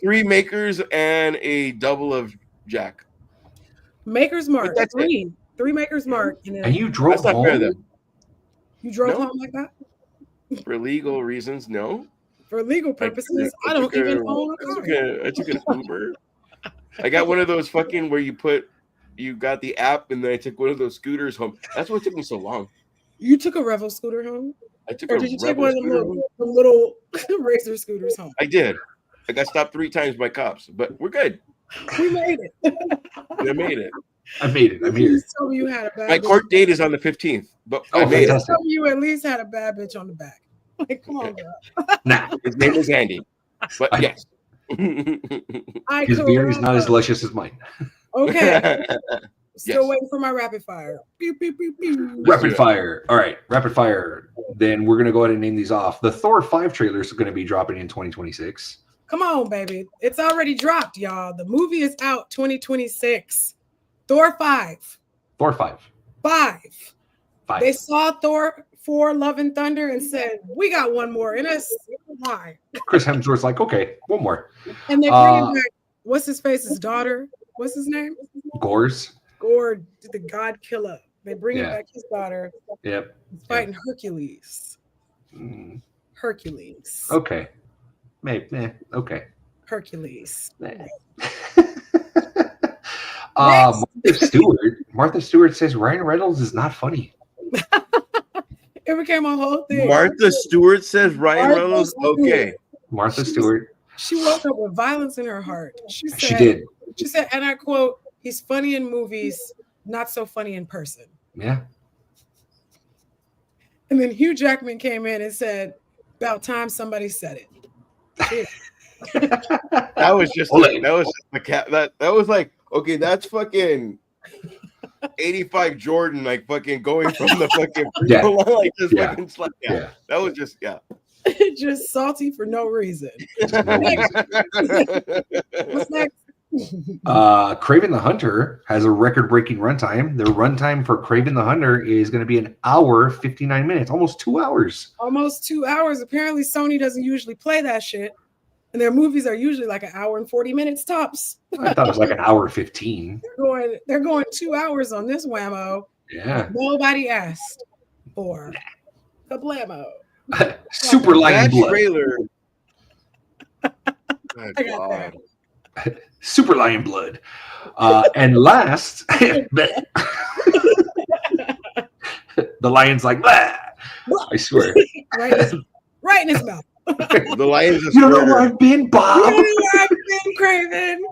3 makers and a double of Jack. Maker's Mark. That's it. Three Maker's Mark. And you drove That's not fair, home? then. You drove No. home like that? For legal reasons, no. For legal purposes, I don't even own a car. I took an Uber. I got one of those fucking where you got the app, and then I took one of those scooters home. That's what took me so long. You took a Revel scooter home? I took Or a did you take Rebel one of scooter the home. little racer scooters home? I did. I got stopped 3 times by cops, but we're good. We made it. I made it. I made it. I'm You here. told me you had a bad My bitch. court date is on the 15th, but Oh, I made fantastic. Tell me you at least had a bad bitch on the back. Like, come on, girl. Nah, it. His name is Andy. But yes. I his could beer is wrap not as up. luscious as mine. Okay. Still Yes. waiting for my rapid fire. Pew, pew, pew, pew. Rapid fire. All right, rapid fire. Then we're going to go ahead and name these off. The Thor 5 trailer is going to be dropping in 2026. Come on, baby. It's already dropped, y'all. The movie is out 2026. Thor 5. Thor 5. 5. 5. They saw Thor 4 Love and Thunder and said, we got one more in us. Why? Chris Hemsworth's like, okay, one more. And they're bringing back, what's his face's daughter? What's his name? Gores. Gord, the God Killer. They bring Yeah. back his daughter. Yep. He's fighting Hercules. Mm, Hercules. okay. Maybe. Okay. Hercules. Martha Stewart says Ryan Reynolds is not funny. It became a whole thing. Martha Stewart says Ryan Martha Reynolds. Stewart. Okay. Martha Stewart. She woke up with violence in her heart. She said, She did. She said, and I quote, he's funny in movies, not so funny in person. Yeah. And then Hugh Jackman came in and said, about time somebody said it. That was just the cat. That was like, okay, that's fucking 85 Jordan, like fucking going from the fucking Yeah. like just Yeah. fucking slap. Yeah. That was just Just salty for no reason. What's next? Craven the Hunter has a record-breaking runtime. The runtime for Craven the Hunter is going to be 1 hour 59 minutes, almost 2 hours. Almost 2 hours. Apparently, Sony doesn't usually play that shit. And their movies are usually like 1 hour and 40 minutes tops. I thought it was like 1 hour 15. They're going 2 hours on this whammo. Yeah. Nobody asked for the blammo. Super Lion that Blood. trailer. I got that. Super Lion Blood. And last, the lion's like, "Bah!" I swear. Right in his mouth. The Lions. You don't know where I've been, Bob. I've been craving.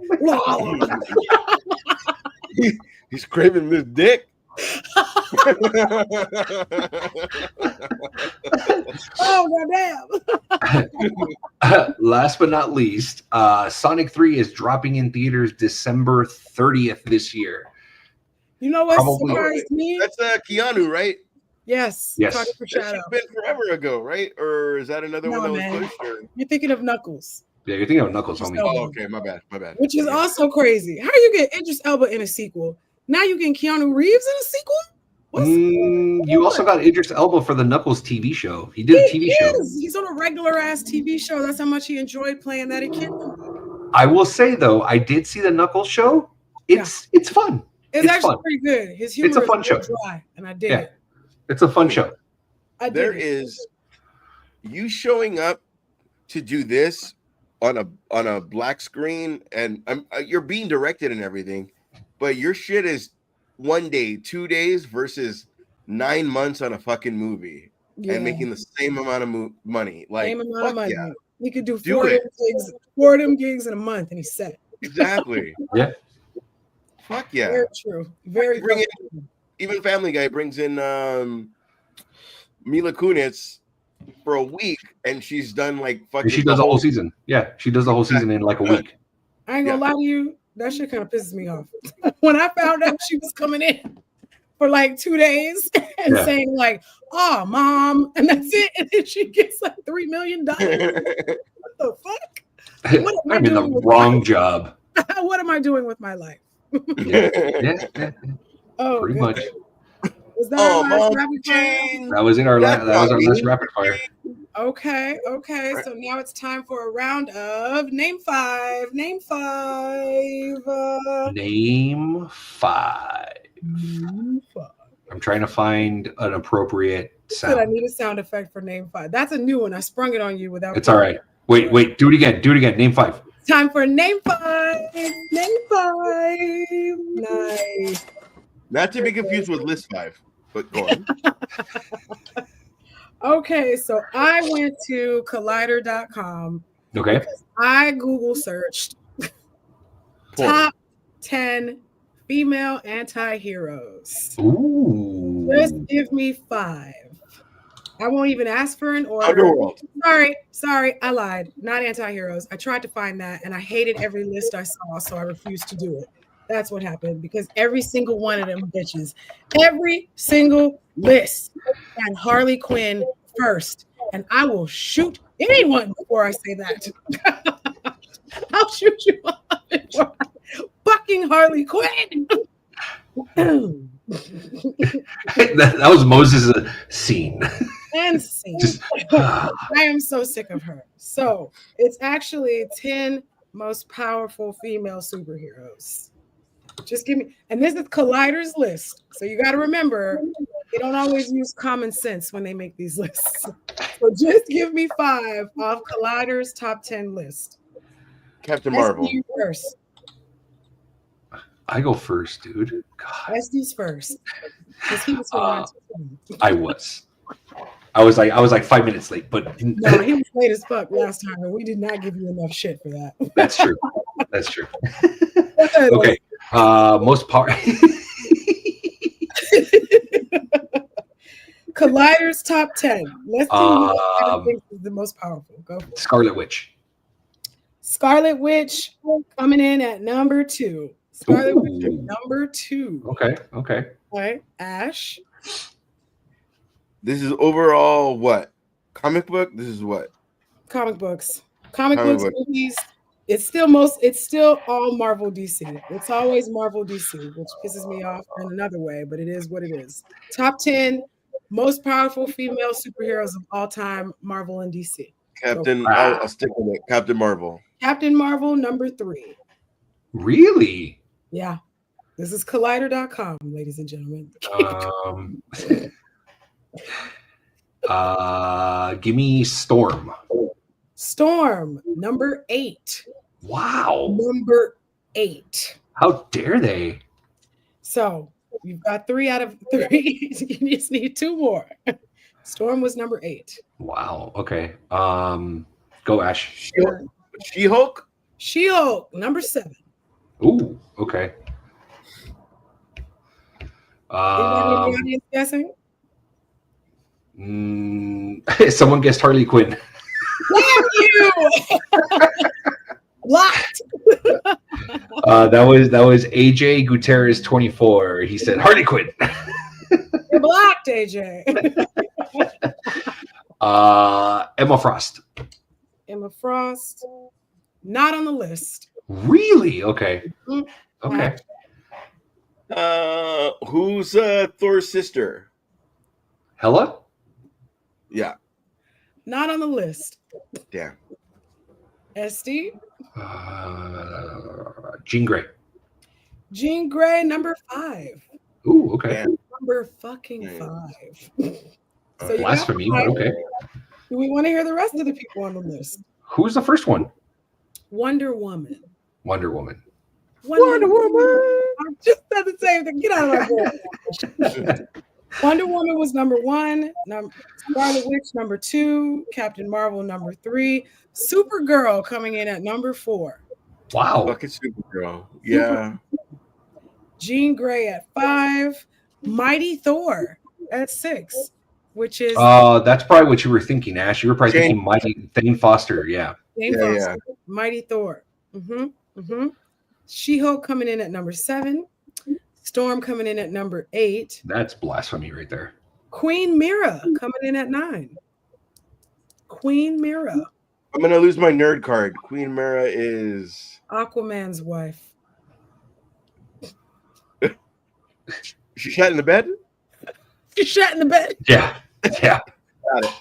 He's craving this dick. Oh, goddamn. Last but not least, Sonic 3 is dropping in theaters December 30th this year. You know what Probably. surprised me? That's Keanu, right? Yes. Yes. Target for That Shadow. should've been forever ago, right? Or is that another No, one that man. was pushed? Or... You're thinking of Knuckles, Yeah, you're thinking of Knuckles, homie. No. Oh, okay, my bad. which is also crazy. How you get Idris Elba in a sequel? Now you get Keanu Reeves in a sequel? What's You also got Idris Elba for the Knuckles TV show. He did a TV show. He's on a regular ass TV show. That's how much he enjoyed playing that kid. I will say though, I did see the Knuckles show. It's fun. It's actually fun. pretty good. His humor It's a fun is real show. dry, and I did Yeah. it. It's a fun show. I did There it. is you showing up to do this on a black screen, and you're being directed and everything, but your shit is 1 day, 2 days versus 9 months on a fucking movie and making the same amount of money. Like, same amount of money. Yeah. He could do Do it. four of them gigs in a month, and he's set. Exactly. Yeah. Fuck yeah. Very true. Very true. Even Family Guy brings in Mila Kunis for a week, and she's done like fucking. She does the whole season. Yeah, she does the whole season in like a week. I ain't gonna lie to you. That shit kind of pisses me off. When I found out she was coming in for like 2 days and saying like, "Oh, mom," and that's it, and then she gets like $3 million. What the fuck? What am I'm in the wrong job. What am I doing with my life? Yeah. Oh, pretty good. much. Was that our last rapid fire? That was our last rapid fire. Okay. So now it's time for a round of name five. Name five. Name five. I'm trying to find an appropriate sound. I need a sound effect for name five. That's a new one. I sprung it on you without. It's all right. Wait. Do it again. Name five. Time for name five. Name five. Nice. Not to be confused with list 5, but go on. Okay, so I went to collider.com. Okay. I Google searched top 10 female anti-heroes. Ooh. Just give me 5. I won't even ask for an order. Underworld. Sorry, I lied. Not anti-heroes. I tried to find that, and I hated every list I saw, so I refused to do it. That's what happened, because every single one of them bitches, every single list had Harley Quinn first, and I will shoot anyone before I say that. I'll shoot you up before fucking Harley Quinn. that was Moses' scene. And scene. I am so sick of her. So it's actually 10 most powerful female superheroes. Just give me, and this is Collider's list. So you got to remember, they don't always use common sense when they make these lists. So just give me 5 off Collider's top 10 list. Captain Marvel. SD's first. I go first, dude. God. SD's first. I was like 5 minutes late, but no, he was late as fuck last time, and we did not give you enough shit for that. That's true. Okay. Most power. Collider's top 10. Let's see who thinks is the most powerful. Go for it. Scarlet Witch. Scarlet Witch coming in at number 2. Scarlet Witch at number 2. Okay. All right. Ash. This is overall what? Comic book? This is what? Comic books. Comic books, movies. It's still all Marvel DC. It's always Marvel DC, which pisses me off in another way, but it is what it is. Top 10 most powerful female superheroes of all time, Marvel and DC. I'll stick with it. Captain Marvel. Captain Marvel, number 3. Really? Yeah. This is Collider.com, ladies and gentlemen. Give me Storm. Storm, number 8. Wow. Number 8. How dare they? So you've got 3 out of 3. You just need 2 more. Storm was number 8. Wow. Okay. Go Ash. She-Hulk? She-Hulk, number 7. Ooh, okay. Anybody in the audience guessing? Someone guessed Harley Quinn. Damn you! Blocked. That was AJ Gutierrez 24. He said Harley Quinn. You're blocked, AJ. Emma Frost. Emma Frost, not on the list. Really? Okay. Okay. Who's Thor's sister? Hela? Yeah. Not on the list. Damn. SD? Jean Grey. Jean Grey, number 5. Ooh, okay. Damn. Number fucking 5. So Blasphemy, but okay. Do we want to hear the rest of the people on the list? Who's the first one? Wonder Woman. Wonder Woman. Wonder Woman. I just said the same thing. Get out of my Wonder Woman was number 1. Scarlet Witch number 2. Captain Marvel number 3. Supergirl coming in at number 4. Wow. Fucking Supergirl. Yeah. Jean Grey at 5. Mighty Thor at 6, which is That's probably what you were thinking, Ash. You were probably thinking Mighty Thane Foster. Yeah. Jane Foster. Mighty Thor. She-Hulk coming in at number 7. Storm coming in at number 8. That's blasphemy right there. Queen Mira coming in at 9. Queen Mira. I'm gonna lose my nerd card. Queen Mira is Aquaman's wife. She shat in the bed? She shat in the bed. Yeah. Yeah. Got it.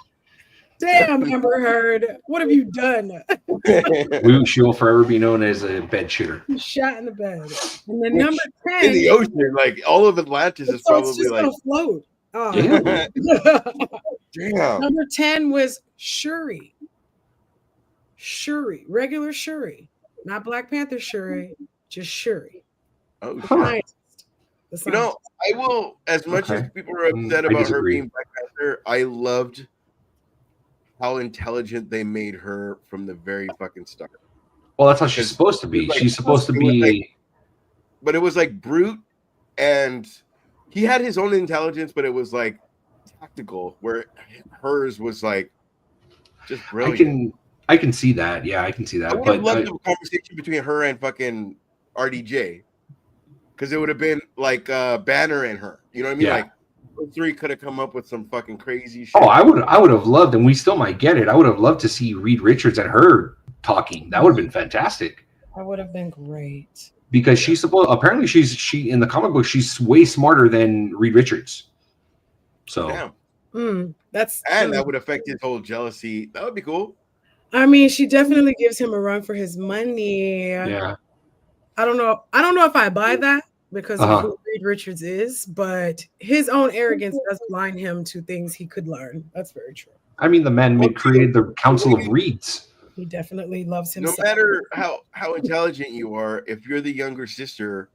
Damn, Amber Heard. What have you done? She will forever be known as a bed shitter. She shot in the bed. And then number 10. In the ocean, like all of Atlantis is so probably it's just like gonna float. Oh. Damn. Number 10 was Shuri. Shuri. Regular Shuri. Not Black Panther Shuri. Just Shuri. Oh, the scientist. You know, I will, as much as people are upset about her being Black Panther, I loved how intelligent they made her from the very fucking start. Well, that's how she's supposed to be. She's supposed to be. But it was like brute, and he had his own intelligence, but it was like tactical, where hers was like just brilliant. I can see that. Yeah, I can see that. I would have loved a conversation between her and fucking RDJ. Because it would have been like Banner and her. You know what I mean? Yeah. Like those three could have come up with some fucking crazy shit. Oh, I would have loved, and we still might get it. I would have loved to see Reed Richards and her talking. That would have been fantastic. That would have been great. Because she in the comic book, she's way smarter than Reed Richards. So that would affect his whole jealousy. That would be cool. I mean, she definitely gives him a run for his money. Yeah. I don't know if I buy that because of who Reed Richards is, but his own arrogance does blind him to things he could learn. That's very true. I mean, the man created the Council of Reeds. He definitely loves himself. No matter how intelligent you are, if you're the younger sister,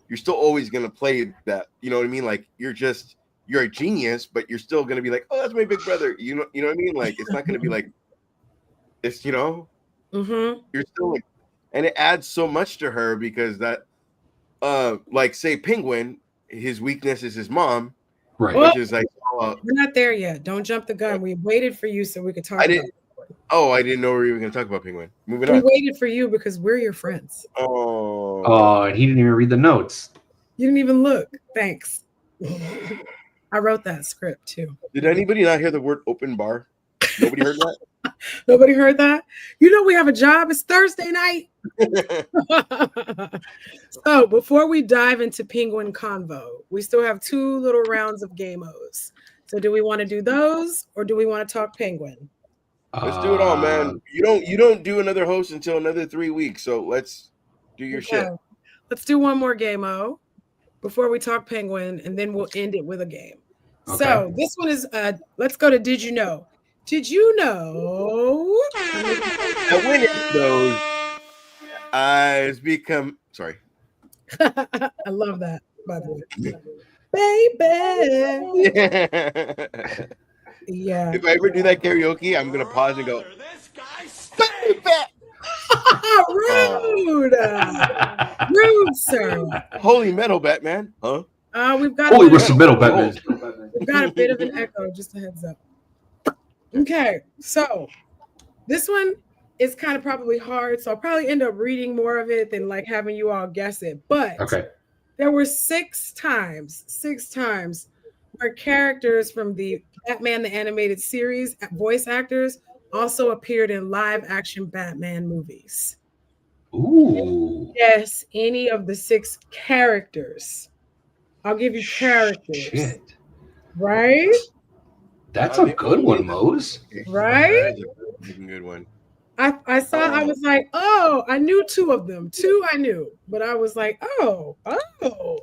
you're still always gonna play that. You know what I mean? Like you're a genius, but you're still gonna be like, oh, that's my big brother. You know what I mean? Like it's not gonna be like it's you're still like. And it adds so much to her because that, like, say, Penguin, his weakness is his mom, right? Well, which is like, we're not there yet. Don't jump the gun. We waited for you so we could talk. I didn't know we were going to talk about Penguin. Moving on. We waited for you because we're your friends. Oh, and he didn't even read the notes. You didn't even look. Thanks. I wrote that script too. Did anybody not hear the word open bar? Nobody heard that? Nobody heard that? You know we have a job. It's Thursday night. So before we dive into Penguin Convo, we still have 2 little rounds of game-os. So do we want to do those or do we want to talk Penguin? Let's do it all, man. You don't do another host until another 3 weeks. So let's do your shit. Let's do one more game-o before we talk Penguin, and then we'll end it with a game. Okay. So this one is let's go to Did You Know? Did you know that when it goes, eyes become sorry. I love that, by the way. Baby. Yeah. If I ever do that karaoke, I'm gonna pause and go, baby. Rude. Rude, sir. Holy metal, Batman. Huh? We've got Holy rusted metal, Batman. We've got a bit of an echo, just a heads up. Okay, so this one is kind of probably hard, so I'll probably end up reading more of it than like having you all guess it. But there were 6 times where characters from the Batman the Animated Series, voice actors, also appeared in live action Batman movies. Ooh. Yes, any of the 6 characters. I'll give you characters. Shit. Right? That's a good one, Mose. That's Right? a good one. I saw, I was like, oh, I knew 2 of them. 2 I knew, but I was like, oh,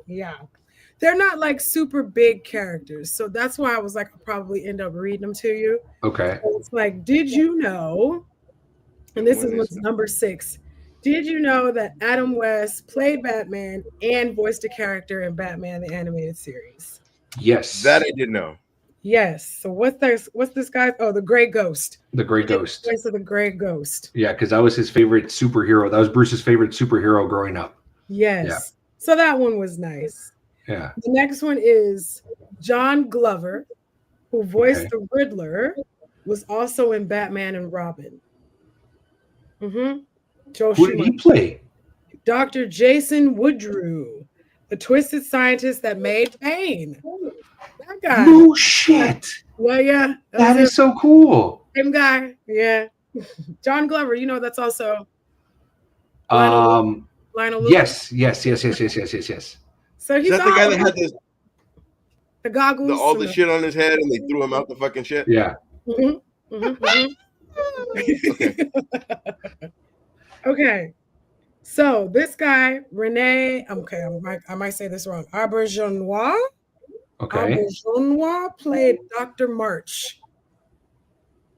yeah. They're not like super big characters. So that's why I was like, I'll probably end up reading them to you. Okay. So it's like, did you know? And this is what's number 6. Did you know that Adam West played Batman and voiced a character in Batman the Animated Series? Yes. That I didn't know. Yes. So what's this guy? Oh, the Gray Ghost. The Gray Ghost. Voice of the Gray Ghost. Yeah, because that was his favorite superhero. That was Bruce's favorite superhero growing up. Yes. Yeah. So that one was nice. Yeah. The next one is John Glover, who voiced the Riddler, was also in Batman and Robin. Joe Who did he play? Dr. Jason Woodrue, the twisted scientist that made Bane. That guy. No shit. Yeah. That is so cool. Same guy. Yeah. John Glover, that's also Lionel Lewis. Yes. So he's that the guy that had the goggles, all the shit on his head, and they threw him out the fucking shit. Yeah. Okay. So this guy, Rene, I might say this wrong. Auberjonois. Okay. Auberjonois played Dr. March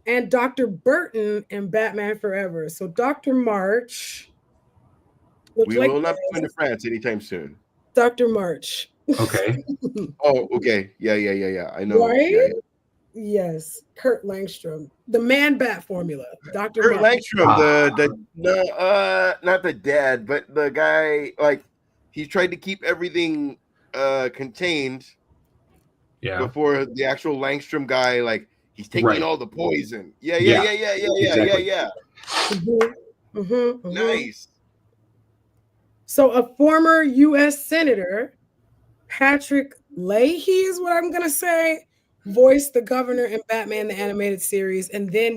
and Dr. Burton in Batman Forever. So Dr. March. We will not be going to France anytime soon. Dr. March. Okay. Oh, okay. Yeah. I know. Right? Yeah. Yes. Kurt Langstrom. The Man Bat formula. Dr. Kurt March. Langstrom, not the dad, but the guy, like, he tried to keep everything contained before the actual Langstrom guy, like, he's taking all the poison. Yeah. Nice. So a former U.S. Senator, Patrick Leahy is what I'm going to say, voiced the governor in Batman the Animated Series, and then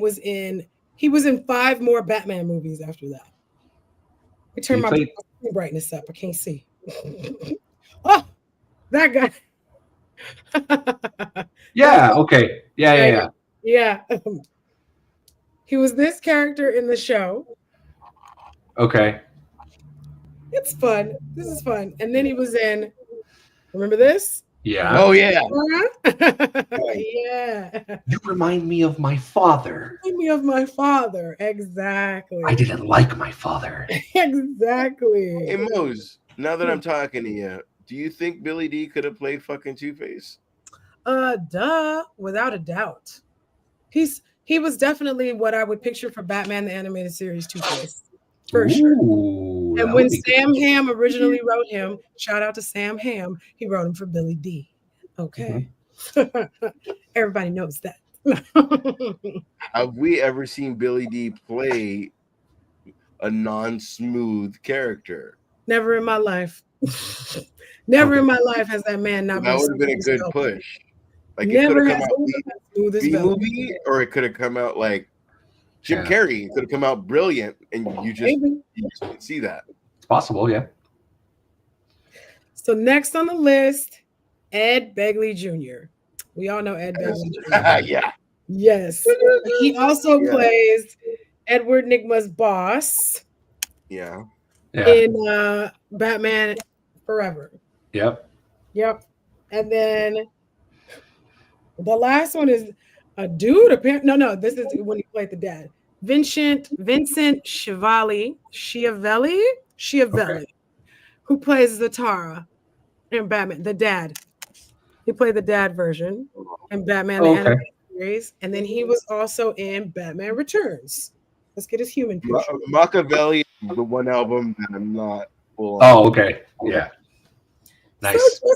he was in 5 more Batman movies after that. I turn my brightness up. I can't see. Oh, that guy. Yeah, okay. Yeah. Yeah. He was this character in the show. Okay. It's fun. This is fun. And then he was in, remember this? Yeah. Oh, yeah. Yeah. You remind me of my father. Exactly. I didn't like my father. Exactly. Hey, Mose, now that I'm talking to you, do you think Billy D could have played fucking Two-Face? Duh. Without a doubt. He was definitely what I would picture for Batman the Animated Series Two-Face. For sure. And when Sam Hamm originally wrote him, shout out to Sam Hamm, he wrote him for Billy D. Okay. Everybody knows that. Have we ever seen Billy D play a non-smooth character? Never in my life. Never in my life has that man not been. That would have been a good push. Like, it could have come out B-movie, or it could have come out like Jim Carrey. It could have come out brilliant, and you just didn't see that. It's possible, yeah. So next on the list, Ed Begley Jr. We all know Ed Begley Jr. Yeah. Yes. He also plays Edward Nygma's boss. Yeah. In Batman Forever. Yep. And then the last one is a dude. No, this is when he played the dad. Vincent Schiavelli, who plays Zatara in Batman, the dad. He played the dad version in Batman the Animated Series, and then he was also in Batman Returns. Let's get his human picture. Machiavelli, the one album that I'm not full on. Oh, okay. Yeah. Nice. So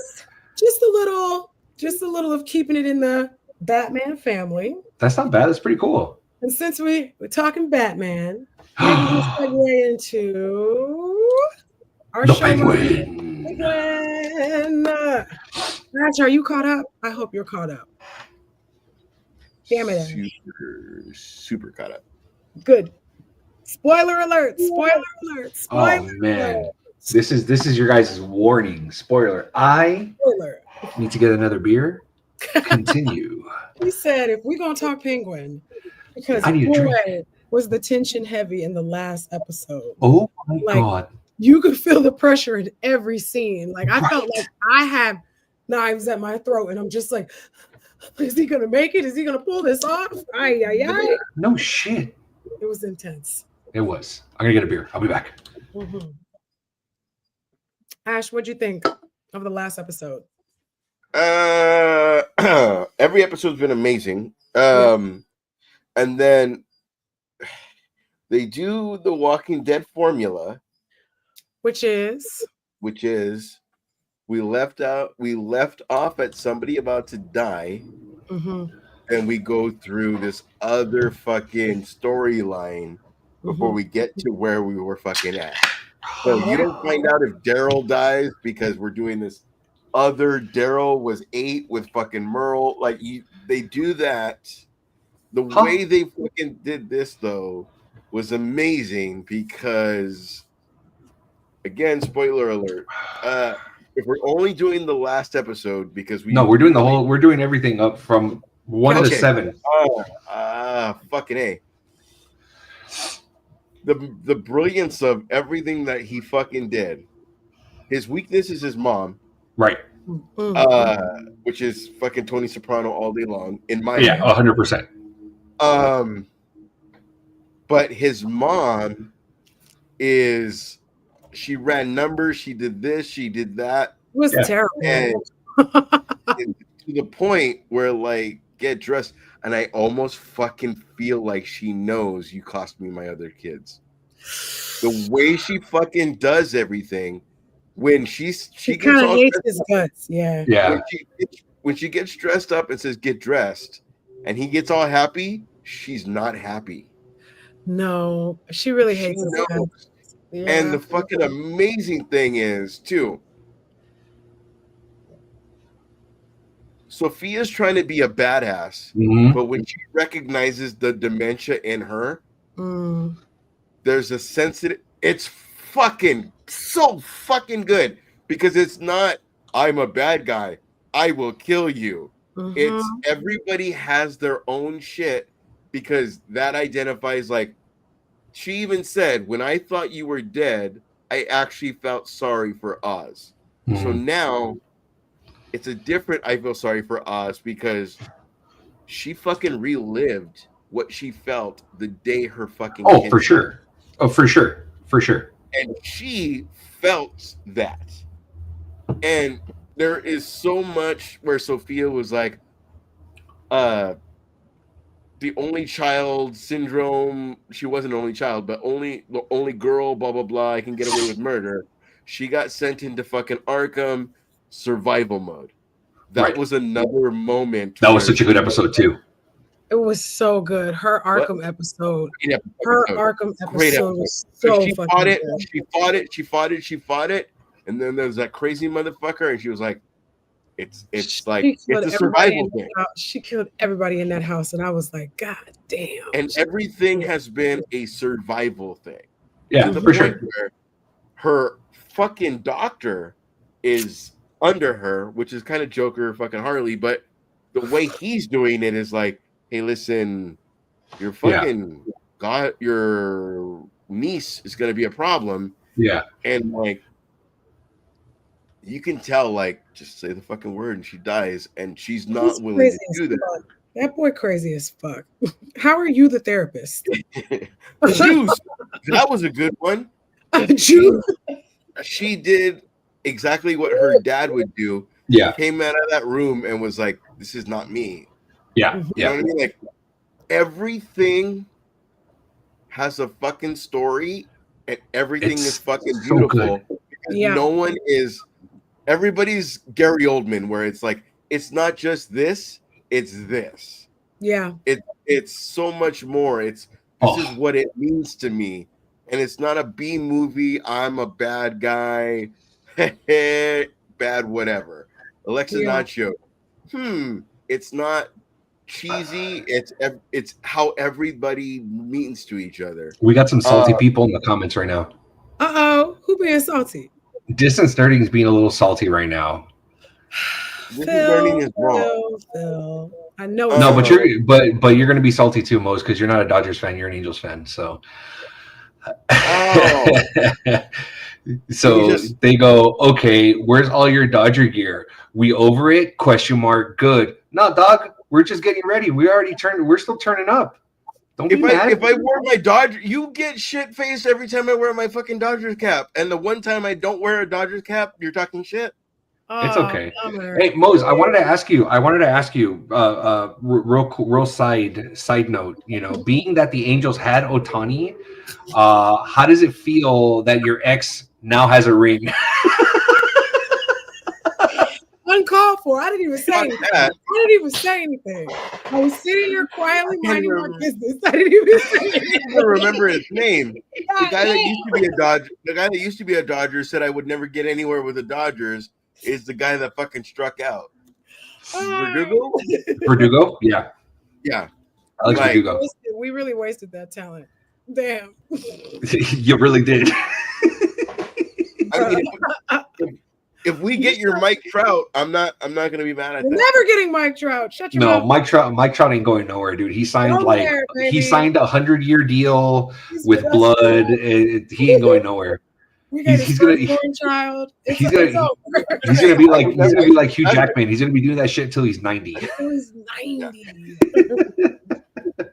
just a little of keeping it in the Batman family. That's not bad. That's pretty cool. And since we're talking Batman, we're going to segue into our show. Penguin. Natch, are you caught up? I hope you're caught up. Damn it. Super caught up. Good. Spoiler alert. Oh man. This is your guys' warning. Spoiler. I need to get another beer. Continue. He said if we're gonna talk Penguin, because was the tension heavy in the last episode. Oh my god. You could feel the pressure in every scene. Like I felt like I had knives at my throat, and I'm just like, is he gonna make it? Is he gonna pull this off? Ay. No shit. It was intense. It was. I'm gonna get a beer. I'll be back. Ash, what'd you think of the last episode? Every episode's been amazing. And then they do the Walking Dead formula, which is we left off at somebody about to die, and we go through this other fucking storyline before we get to where we were fucking at. So you don't find out if Daryl dies because we're doing this other Daryl was 8 with fucking Merle. Like they do that. The way they fucking did this though was amazing because, again, spoiler alert. If we're only doing the last episode because we're doing we're doing everything up from 1 to 7. Fucking A. The brilliance of everything that he fucking did. His weakness is his mom. Right. Which is fucking Tony Soprano all day long in my 100%. But his mom she ran numbers, she did this, she did that. It was terrible. And to the point where, like, get dressed, and I almost fucking feel like she knows you cost me my other kids. The way she fucking does everything, when she gets all hates his guts, When she gets dressed up and says get dressed, and he gets all happy, she's not happy. No, she really hates his guts. Yeah. And the fucking amazing thing is too, Sophia's trying to be a badass, but when she recognizes the dementia in her, there's a sensitive. It's fucking so fucking good because it's not I'm a bad guy, I will kill you. It's everybody has their own shit because that identifies, like she even said, when I thought you were dead, I actually felt sorry for Oz. So now it's a different I feel sorry for Oz because she fucking relived what she felt the day her fucking kid for sure. Oh, for sure. For sure. And she felt that. And there is so much where Sophia was like, the only child syndrome. She wasn't an only child, but the only girl, blah, blah, blah. I can get away with murder. She got sent into fucking Arkham survival mode. That was another moment. That was such a good episode too. It was so good. Her Arkham episode. Her Arkham episode was so she fucking fought it. good. She fought it. And then there was that crazy motherfucker, and she was like, it's like it's a survival thing. She killed everybody in that house, and I was like, God damn. And everything has been a survival thing. Yeah, for sure. Her fucking doctor is under her, which is kind of Joker fucking Harley, but the way he's doing it is like, hey, listen, your fucking your niece is gonna be a problem. Yeah. And like you can tell, like, just say the fucking word and she dies, and she's not willing to do that. That boy crazy as fuck. How are you the therapist? Juice. That was a good one. Juice. She did exactly what her dad would do. Yeah. Came out of that room and was like, this is not me. Yeah. You know what I mean? Like, everything has a fucking story and everything is fucking beautiful. So because no one is, everybody's Gary Oldman, where it's like, it's not just this, it's this. Yeah. It's so much more. This is what it means to me. And it's not a B movie. I'm a bad guy. Bad whatever. Alexa Nacho. It's not cheesy. It's how everybody means to each other. We got some salty people in the comments right now. Who being salty? Distance Nerding is being a little salty right now. Distance Nerding is wrong. Phil. I know. No, but you're going to be salty too, Mose, because you're not a Dodgers fan. You're an Angels fan. So. So they go, okay, where's all your Dodger gear? We over it? ? Good. No, dog. We're just getting ready. We're still turning up. Don't be mad. If I wear my Dodger, you get shit faced every time I wear my fucking Dodgers cap. And the one time I don't wear a Dodgers cap, you're talking shit. It's okay. Hey, Mose, I wanted to ask you, real side note, being that the Angels had Ohtani, how does it feel that your ex now has a ring? Uncalled for. I didn't even say anything. I was sitting here quietly minding my business. I didn't even say anything. I don't remember his name. The guy that used to be a Dodger said I would never get anywhere with the Dodgers is the guy that fucking struck out. Verdugo? Yeah. Yeah. Alex Verdugo. We really wasted that talent. Damn. You really did. I mean, if we get your Mike Trout, I'm not gonna be mad at that. Never getting Mike Trout. Shut your mouth. Mike Trout ain't going nowhere, dude. He signed he signed a 100-year deal with blood. He ain't going nowhere. He's gonna be like Hugh Jackman. He's gonna be doing that shit till he's 90. He's 90.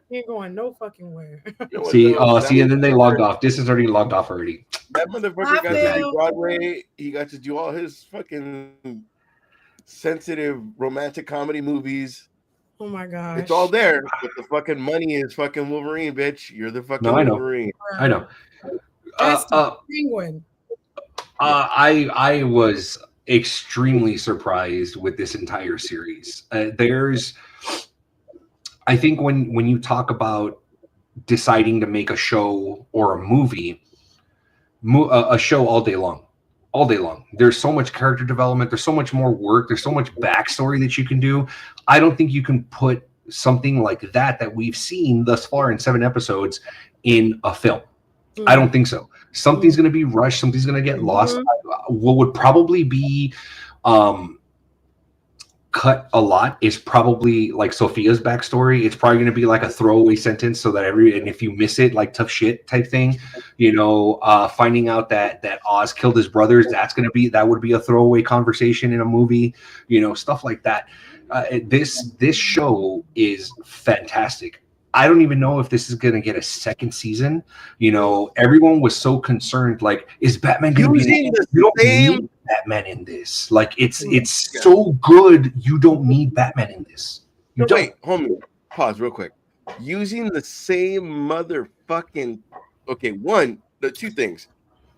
He ain't going no fucking where. See, and then they logged off. This is already logged off already. That motherfucker got to do Broadway. He got to do all his fucking sensitive romantic comedy movies. Oh my gosh. It's all there, but the fucking money is fucking Wolverine, bitch. You're the fucking Wolverine. I know. Penguin. I was extremely surprised with this entire series. I think when you talk about deciding to make a show or a movie, a show all day long, there's so much character development. There's so much more work. There's so much backstory that you can do. I don't think you can put something like that we've seen thus far in 7 episodes in a film. I don't think so. Something's going to be rushed. Something's going to get lost. What would probably be cut a lot is probably like Sophia's backstory. It's probably going to be like a throwaway sentence so that and if you miss it, like tough shit type thing, finding out that Oz killed his brothers, that would be a throwaway conversation in a movie, stuff like that. This show is fantastic. I don't even know if this is going to get a second season. Everyone was so concerned, like, is Batman going to be in this? You don't need Batman in this. Like, it's so good, you don't need Batman in this. Wait, homie, pause real quick. Using the same motherfucking... Okay, the two things.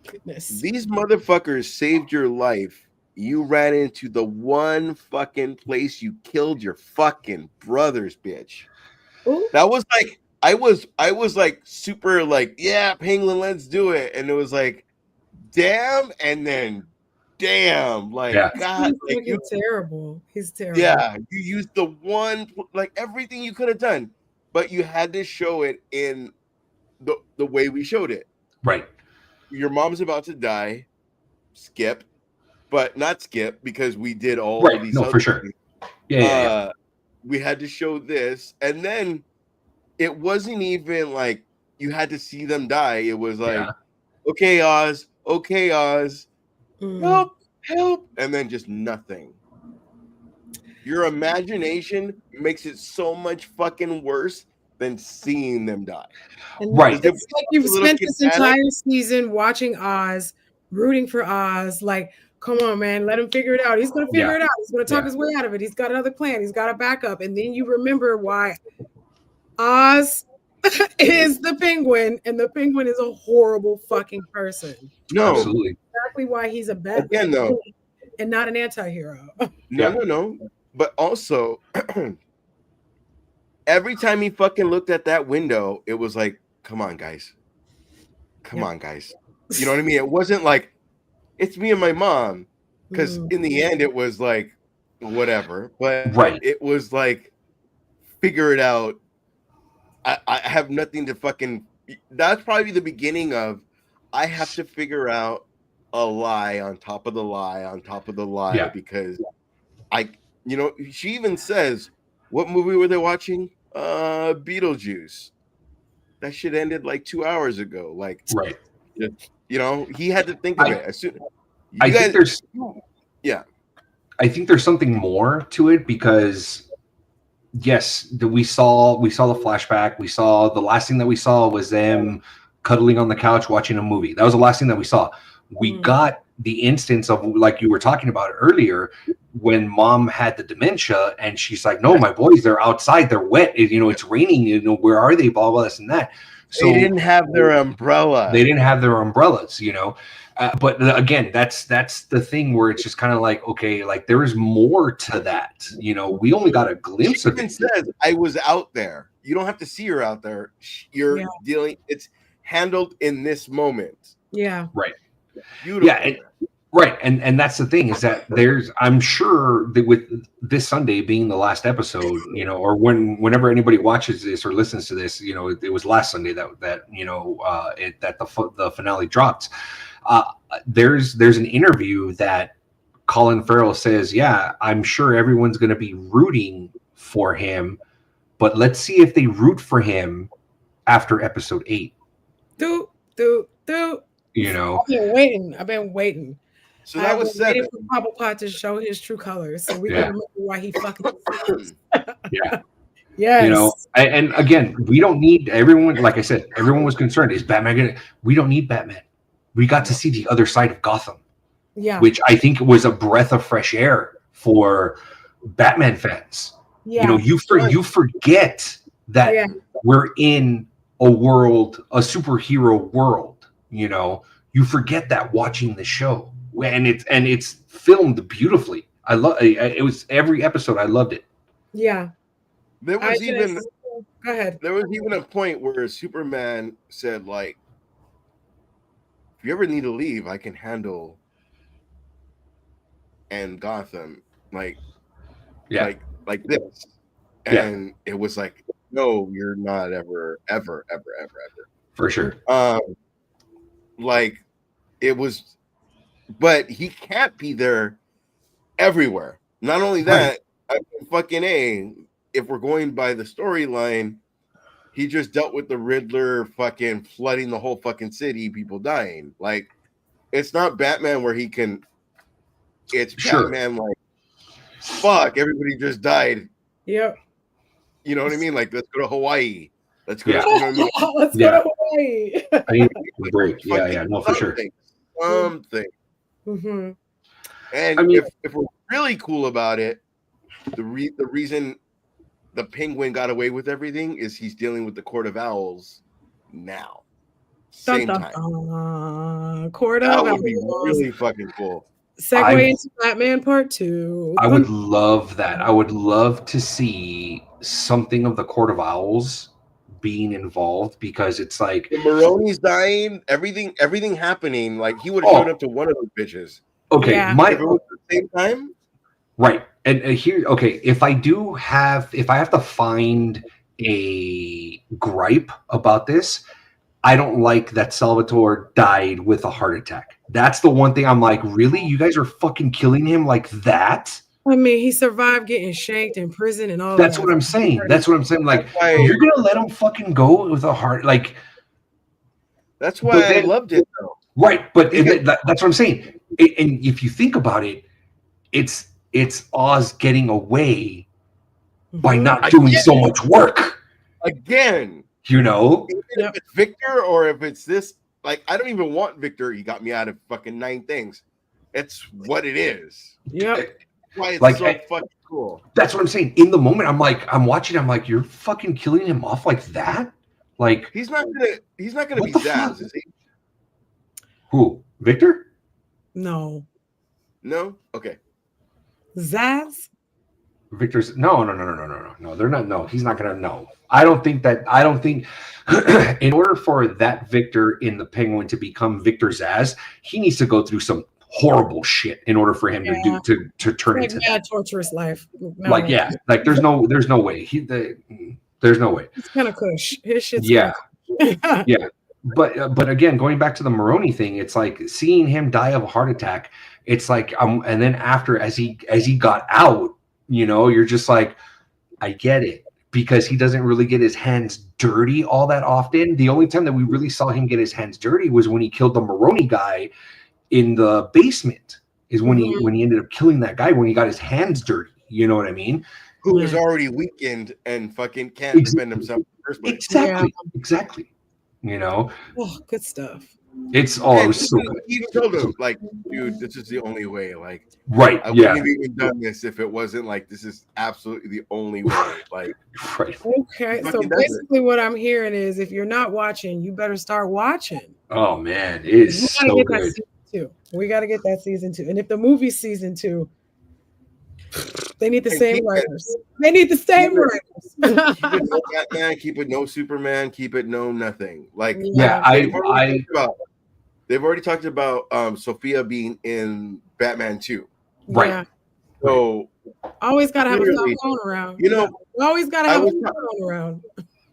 Goodness. These motherfuckers saved your life. You ran into the one fucking place you killed your fucking brothers, bitch. Ooh. That was like I was like super like, yeah, Penguin, let's do it. And it was like, damn, and then damn, like, God, he's terrible. He's terrible. Yeah, you used the one, like, everything you could have done, but you had to show it in the way we showed it. Right. Your mom's about to die. Skip, but not skip because we did all of these. No, for sure. Things. Yeah. We had to show this, and then it wasn't even like you had to see them die. It was like, okay, Oz, help, and then just nothing. Your imagination makes it so much fucking worse than seeing them die. And it's like you've spent this entire season watching Oz, rooting for Oz, like, come on, man, let him figure it out. He's going to figure it out. He's going to talk his way out of it. He's got another plan. He's got a backup. And then you remember why Oz is the Penguin, and the Penguin is a horrible fucking person. No. Absolutely. Exactly why he's a bad though, and not an anti-hero. No. But also, every time he fucking looked at that window, it was like, come on, guys. Come on, guys. You know what I mean? It wasn't like, it's me and my mom, because in the end it was like whatever, but it was like, figure it out. I have nothing to fucking. That's probably the beginning of I have to figure out a lie on top of the lie on top of the lie because she even says, what movie were they watching? Beetlejuice. That shit ended like 2 hours ago. Like, he had to think of it as soon. I think there's something more to it because yes, we saw the flashback. We saw the last thing that we saw was them cuddling on the couch watching a movie. That was the last thing that we saw. We got the instance of, like you were talking about earlier, when mom had the dementia and she's like, no, my boys, they're outside, they're wet, it's raining, where are they, blah, blah, this and that. So they didn't have their umbrella. They didn't have their umbrellas, but again, that's the thing where it's just kind of like, okay, like there is more to that. We only got a glimpse of it. Says, I was out there. You don't have to see her out there. You're dealing. It's handled in this moment. Yeah. Right. Beautiful. Yeah. Right. And that's the thing, is that I'm sure that with this Sunday being the last episode, or whenever anybody watches this or listens to this, it was last Sunday that the finale dropped. There's an interview that Colin Farrell says, yeah, I'm sure everyone's going to be rooting for him, but let's see if they root for him after episode 8. I've been waiting. So that was waiting for Cobblepot to show his true colors, so we can remember why he fucking. Yeah. Yes. And again, we don't need everyone. Like I said, everyone was concerned. Is Batman gonna? We don't need Batman. We got to see the other side of Gotham. Yeah. Which I think was a breath of fresh air for Batman fans. Yeah. You forget that we're in a superhero world. You forget that watching the show, and it's filmed beautifully. I love it. Was every episode. I loved it. Yeah. There was go ahead. There was even a point where Superman said, like, if you ever need to leave, I can handle and Gotham like this. And it was like, no, you're not ever. For sure. Like it was, but he can't be there everywhere. Not only that, if we're going by the storyline, he just dealt with the Riddler fucking flooding the whole fucking city, people dying. Like, it's not Batman where he can. It's Batman like, fuck, everybody just died. Yep. You know what I mean? Like, let's go to Hawaii. Let's go. Let's go to Hawaii. I need a break. Yeah, no, for sure. Something. Mm-hmm. And if we're really cool about it, the reason the Penguin got away with everything is he's dealing with the Court of Owls now. Same time. Court of That Owls would be really fucking cool. Segue into Batman Part 2. I would love that. I would love to see something of the Court of Owls being involved, because it's like Maroni's dying, everything happening. Like, he would have shown up to one of those bitches. Okay, if it was at the same time. Right. And here, okay, if I have to find a gripe about this, I don't like that Salvatore died with a heart attack. That's the one thing I'm like, really? You guys are fucking killing him like that? I mean, he survived getting shanked in prison and all that. That's what I'm saying. That's what I'm saying. Like, you're going to let him fucking go with a heart? Like, that's why I loved it, though. Right. But that's what I'm saying. And if you think about it, it's Oz getting away by not doing so much work. Again. If it's Victor or if it's this, like, I don't even want Victor. He got me out of fucking 9 things. It's what it is. Yep. Why it's so fucking cool. That's what I'm saying. In the moment, I'm watching. I'm like, you're fucking killing him off like that. Like, he's not gonna be Zaz, is he? Who? Victor? No. Okay. Zaz? Victor's no. They're not. No, he's not gonna know. I don't think in order for that Victor in the Penguin to become Victor Zaz, he needs to go through some horrible shit in order for him to turn into that torturous life. No. Like there's no way. There's no way. It's kind of cush. His shit's yeah. But again, going back to the Maroni thing, it's like seeing him die of a heart attack. It's like and then after as he got out, you're just like, I get it, because he doesn't really get his hands dirty all that often. The only time that we really saw him get his hands dirty was when he killed the Maroni guy in the basement. Is when he ended up killing that guy, when he got his hands dirty. You know what I mean? Who was already weakened and fucking can't defend himself in the first place. Exactly. Oh, good stuff. It's And so good. he told him, like, dude, this is the only way. Like, Right. I wouldn't have even done this if it wasn't like this is absolutely the only way. Like, right. Okay, so basically what I'm hearing is if you're not watching, you better start watching. Oh man, it is so good. We got to get that season 2. And if the movie's season 2, they need the same writers. They need the same writers. Keep it no Batman, keep it no Superman, keep it no nothing. Like, yeah, they've already talked about Sophia being in Batman 2. Right. Yeah. So always gotta have a cell phone around. You know, you always gotta have a phone around.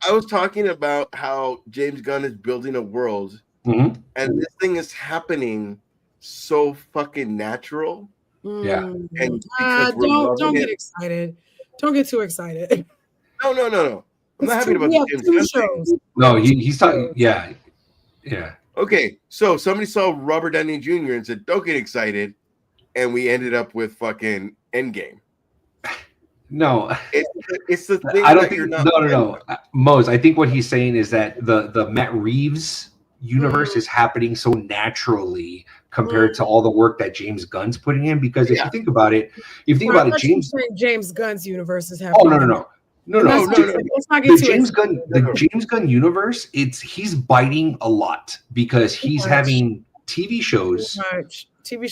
I was talking about how James Gunn is building a world, and this thing is happening so fucking natural. Yeah. And don't get excited. Don't get too excited. No. I'm not happy about the James Gunn shows. No, he's talking. Yeah. Okay, so somebody saw Robert Downey Jr. and said, "Don't get excited," and we ended up with fucking Endgame. No, it's the thing. I don't think. No. Mose, I think what he's saying is that the Matt Reeves universe is happening so naturally compared to all the work that James Gunn's putting in. Because if you think about it, James Gunn's universe is happening. Oh no. Let's not get the James Gunn universe, he's biting a lot because he's having TV shows,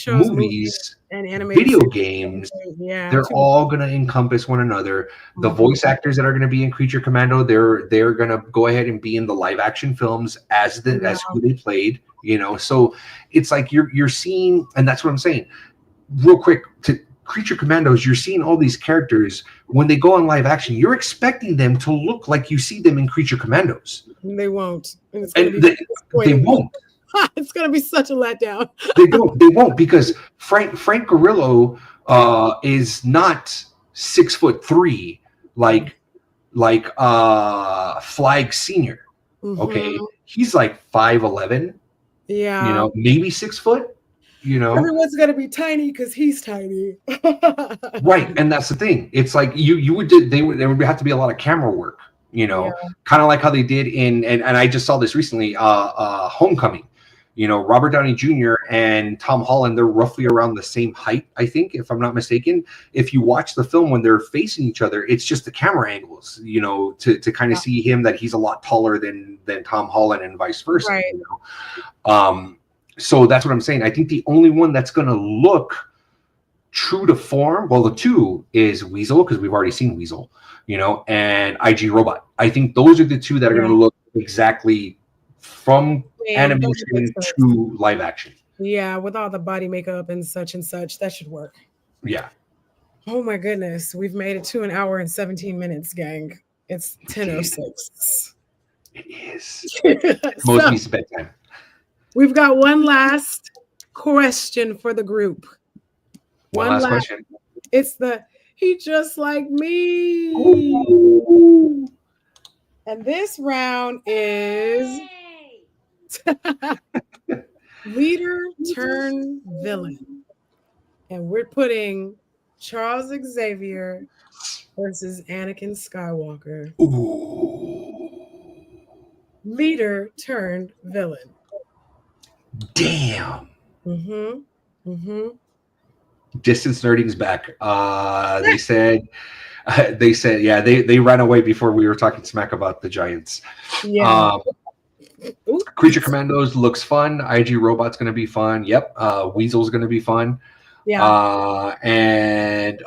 movies, and animated video games. Yeah, they're all going to encompass one another. The voice actors that are going to be in Creature Commando, they're going to go ahead and be in the live action films as who they played. You know, so it's like you're seeing, and that's what I'm saying. Real quick to Creature Commandos, you're seeing all these characters when they go on live action. You're expecting them to look like you see them in Creature Commandos. They won't. And they won't. It's gonna be such a letdown. They won't because Frank Grillo is not 6'3" like Flag Senior. Okay, he's like 5'11". Yeah, you know, maybe 6 foot. You know, everyone's gonna be tiny because he's tiny. Right, and that's the thing. It's like there would have to be a lot of camera work. You know, kind of like how they did and I just saw this recently. Homecoming. You know, Robert Downey Jr. and Tom Holland, they're roughly around the same height, I think, if I'm not mistaken. If you watch the film when they're facing each other, it's just the camera angles, you know, to kind of see him that he's a lot taller than Tom Holland and vice versa. Right. You know? So that's what I'm saying. I think the only one that's going to look true to form, well, the two is Weasel, because we've already seen Weasel, you know, and IG Robot. I think those are the two that are going to look exactly from animation to live action. Yeah, with all the body makeup and such, that should work. Yeah. Oh my goodness, we've made it to 1 hour and 17 minutes, gang. It's 10:06. It is. Mozby's bedtime. We've got one last question for the group. One last question. It's he just like me. Ooh. And this round is leader turn villain. And we're putting Charles Xavier versus Anakin Skywalker. Ooh. Leader turned villain. Damn. Distance nerding's back. They said, yeah, they ran away before we were talking smack about the Giants. Yeah. Creature Commandos looks fun. IG Robot's going to be fun. Yep. Weasel's going to be fun. Yeah. And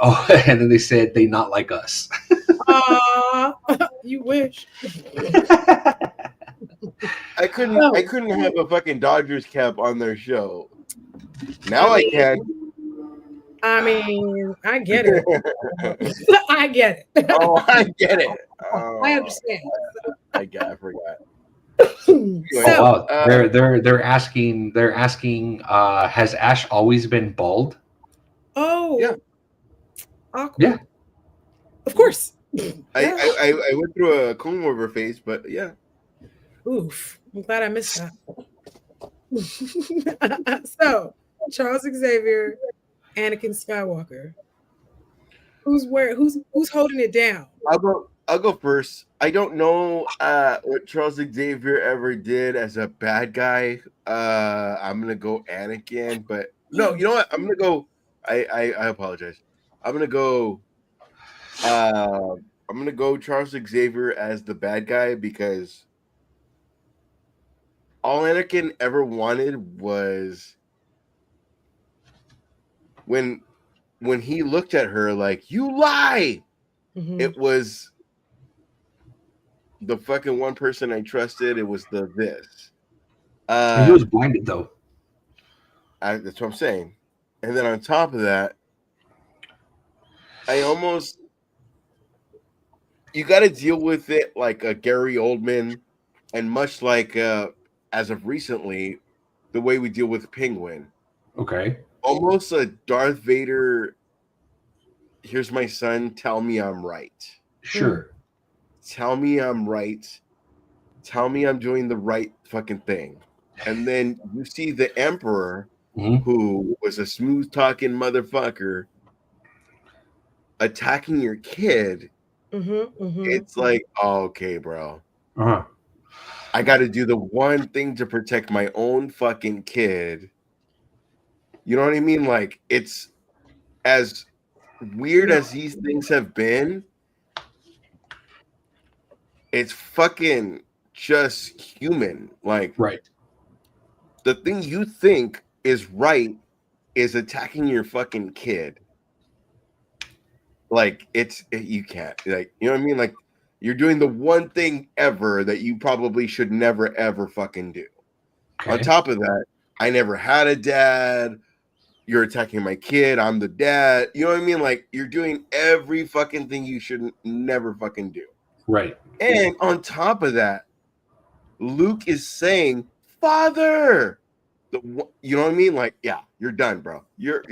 then they said they not like us. You wish. I couldn't have a fucking Dodgers cap on their show. Now I can. I mean, I get it. I get it. Oh, I get it. Oh, I understand. I forgot. Oh wow, they're asking. Has Ash always been bald? Oh yeah. Awkward. Yeah. Of course. I went through a comb over phase, but yeah. Oof. I'm glad I missed that. So Charles Xavier, Anakin Skywalker. Who's holding it down? I'll go first. I don't know what Charles Xavier ever did as a bad guy. I'm gonna go Anakin, but no, you know what? I'm gonna go. I apologize. I'm gonna go. I'm gonna go Charles Xavier as the bad guy because all Anakin ever wanted was when he looked at her like you lie. Mm-hmm. It was the fucking one person I trusted. It was this. He was blinded though. That's what I'm saying. And then on top of that, you got to deal with it like a Gary Oldman, and much like as of recently, the way we deal with Penguin. Okay. Almost a Darth Vader. Here's my son. Tell me I'm right. Sure. Tell me I'm right. Tell me I'm doing the right fucking thing. And then you see the Emperor, who was a smooth talking motherfucker, attacking your kid. It's like, oh, okay, bro. I got to do the one thing to protect my own fucking kid. You know what I mean? Like, it's as weird as these things have been. It's fucking just human. Like, right. The thing you think is right is attacking your fucking kid. Like, you can't. Like, you know what I mean? Like, you're doing the one thing ever that you probably should never, ever fucking do. Okay. On top of that, I never had a dad. You're attacking my kid. I'm the dad. You know what I mean? Like, you're doing every fucking thing you should never fucking do. Right. And on top of that, Luke is saying, Father. You know what I mean? Like, yeah, you're done, bro. You're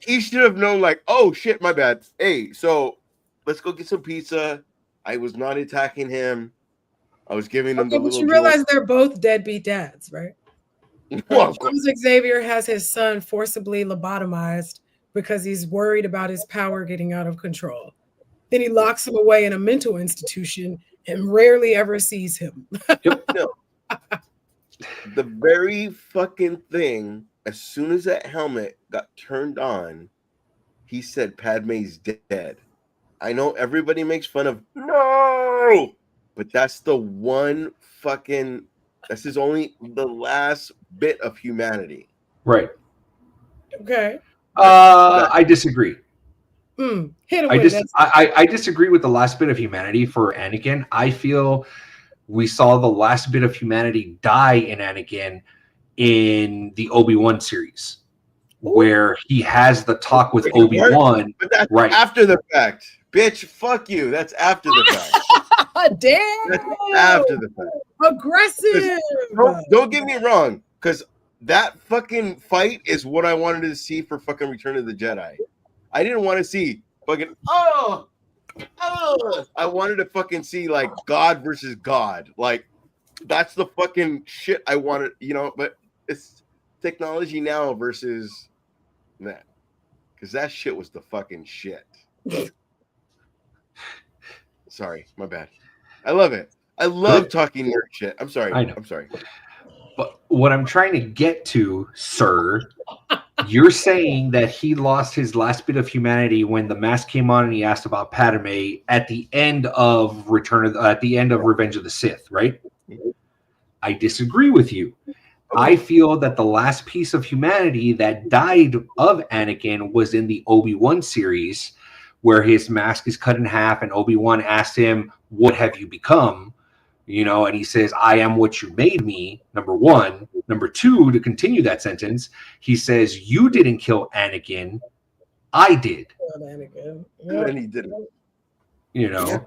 He should have known, like, oh shit, my bad. Hey, so let's go get some pizza. I was not attacking him. I was giving him the little. But you realize they're both deadbeat dads, right? Well, Charles Xavier has his son forcibly lobotomized because he's worried about his power getting out of control. Then he locks him away in a mental institution and rarely ever sees him. No. The very fucking thing, as soon as that helmet got turned on, he said Padme's dead. I know everybody makes fun of no, but that's the one fucking, this is only the last bit of humanity. Right. Okay. I disagree. Hit him with I disagree with the last bit of humanity for Anakin. I feel we saw the last bit of humanity die in Anakin in the Obi-Wan series, where he has the talk with Obi-Wan. But that's right after the fact. Bitch, fuck you. That's after the fact. Damn. That's after the fact. Aggressive. Don't get me wrong, because that fucking fight is what I wanted to see for fucking Return of the Jedi. I didn't want to see fucking I wanted to fucking see like God versus God. Like that's the fucking shit I wanted, you know, but it's technology now versus that. Because that shit was the fucking shit. Sorry, my bad. I love it. I love talking nerd shit. I'm sorry. I know. I'm sorry. But what I'm trying to get to, sir, you're saying that he lost his last bit of humanity when the mask came on and he asked about Padme at the end of Revenge of the Sith, right? I disagree with you. I feel that the last piece of humanity that died of Anakin was in the Obi-Wan series, where his mask is cut in half and Obi-Wan asked him, "What have you become?" You know, and he says, "I am what you made me," number one. Number two, to continue that sentence, he says, "You didn't kill Anakin, I did." Anakin. And he didn't. You know? Yeah.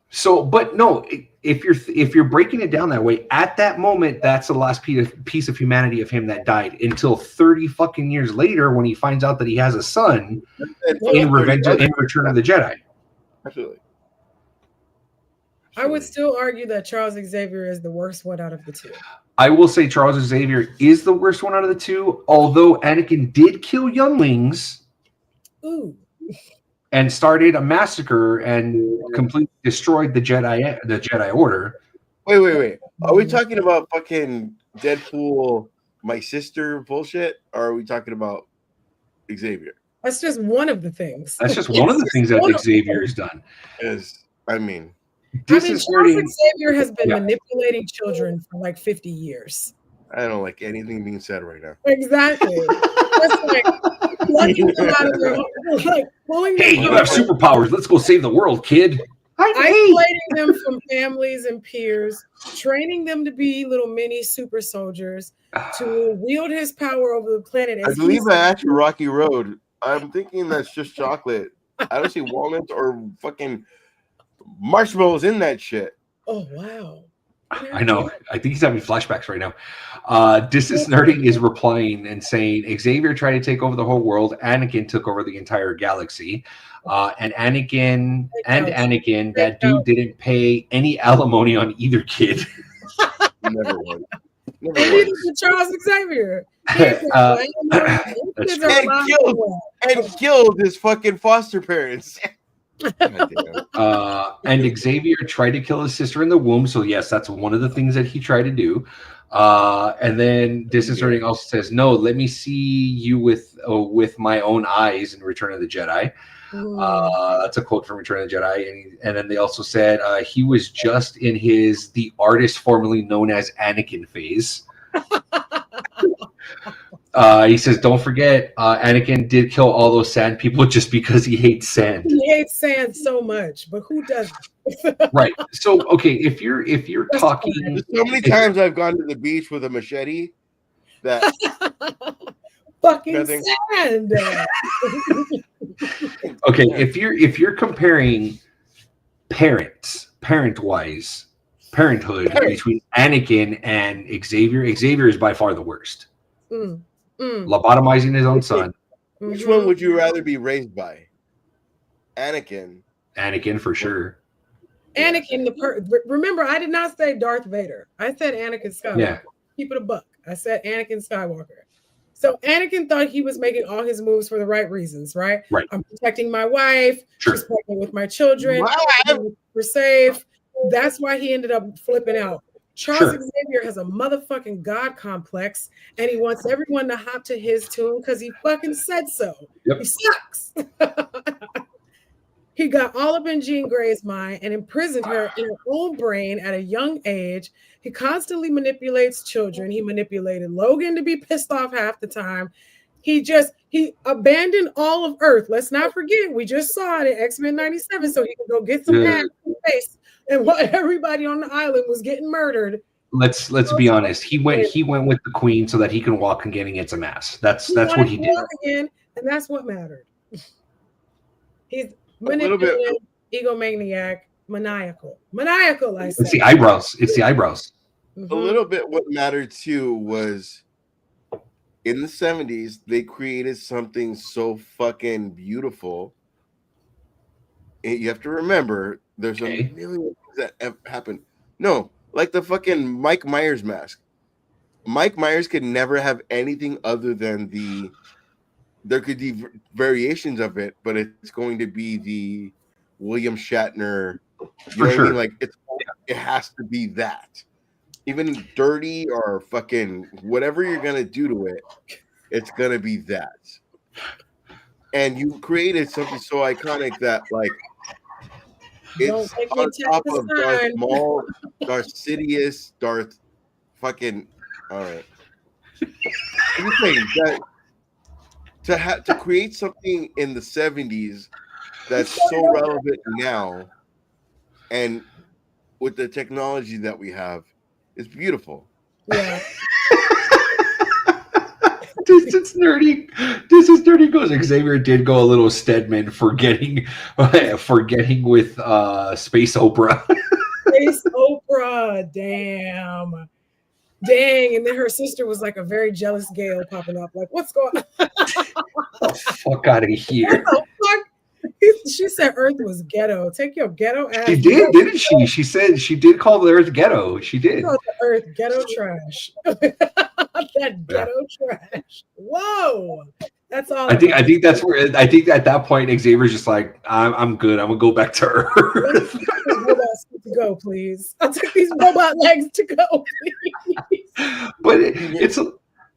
So, but no, if you're breaking it down that way, at that moment, that's the last piece of humanity of him that died until 30 fucking years later when he finds out that he has a son in Return of the Jedi. Absolutely. I would still argue that Charles Xavier is the worst one out of the two. I will say Charles Xavier is the worst one out of the two, although Anakin did kill younglings. Ooh. and started a massacre and completely destroyed the Jedi Order. Wait. Are we talking about fucking Deadpool, my sister bullshit? Or are we talking about Xavier? That's just one of the things. That's just one of the things that Xavier has done. Charles Xavier has been manipulating children for like 50 years. I don't like anything being said right now. Exactly. That's like plucking them out of their home, like pulling them. Hey, you have superpowers. Let's go save the world, kid. Isolating them from families and peers, training them to be little mini super soldiers, to wield his power over the planet. I believe I asked you Rocky Road. I'm thinking that's just chocolate. I don't see walnuts or fucking marshmallows in that shit. Oh, wow. I know. I think he's having flashbacks right now. Distance Nerding is replying and saying Xavier tried to take over the whole world. Anakin took over the entire galaxy. And Anakin, that dude didn't pay any alimony on either kid. Never won. Neither did Charles Xavier. And killed his fucking foster parents. And Xavier tried to kill his sister in the womb. So yes, that's one of the things that he tried to do. And then Distance Learning also says, "No, let me see you with my own eyes" in Return of the Jedi. That's a quote from Return of the Jedi. And then they also said he was just in the artist formerly known as Anakin phase. He says, don't forget, Anakin did kill all those sand people just because he hates sand. He hates sand so much, but who doesn't? Right. So, okay, if you're talking, there's so many times I've gone to the beach with a machete that fucking sand. Okay, if you're comparing parenthood between Anakin and Xavier is by far the worst. Lobotomizing his own son. Which one would you rather be raised by? Anakin for sure. Anakin, remember, I did not say Darth Vader. I said Anakin Skywalker. Yeah. Keep it a buck. I said Anakin Skywalker. So Anakin thought he was making all his moves for the right reasons, right? Right. I'm protecting my wife. Sure. She's pregnant with my children. We're safe. That's why he ended up flipping out. Charles Xavier has a motherfucking God complex, and he wants everyone to hop to his tune because he fucking said so. Yep. He sucks. He got all up in Jean Grey's mind and imprisoned her in her own brain at a young age. He constantly manipulates children. He manipulated Logan to be pissed off half the time. He abandoned all of Earth. Let's not forget, we just saw it in X-Men 97, so he could go get some ass in space. And while everybody on the island was getting murdered. Let's be honest. He went with the Queen so that he can walk again and get some ass. That's what he did. Again, and that's what mattered. He's manipulative, egomaniac, maniacal. I say. It's the eyebrows. A little bit what mattered too was in the 70s, they created something so fucking beautiful. And you have to remember, there's a million things that have happened. No, like the fucking Mike Myers mask. Mike Myers could never have anything other than there could be variations of it, but it's going to be the William Shatner. You know what I mean? Like it has to be that. Even dirty or fucking whatever you're gonna do to it, it's gonna be that. And you created something so iconic that like it's on top of Darth Maul, Darth Sidious, Darth fucking all right. I'm saying that to create something in the 70s that's so relevant now, and with the technology that we have, it's beautiful. Yeah. Distance Nerdy goes. Xavier did go a little Stedman forgetting with Space Opera. Space Opera, damn. Dang, and then her sister was like a very jealous Gale popping up. Like, what's going on? Fuck out of here. She said Earth was ghetto. Take your ghetto ass. She did, didn't she? She said she did call the Earth ghetto. She did. The Earth ghetto trash. That ghetto trash. Whoa. That's all. I think that's where I think at that point Xavier's just like, I'm good. I think at that point Xavier's just like, I'm good. I'm gonna go back to Earth. Robots to go, please. I'll take these robot legs to go, please. But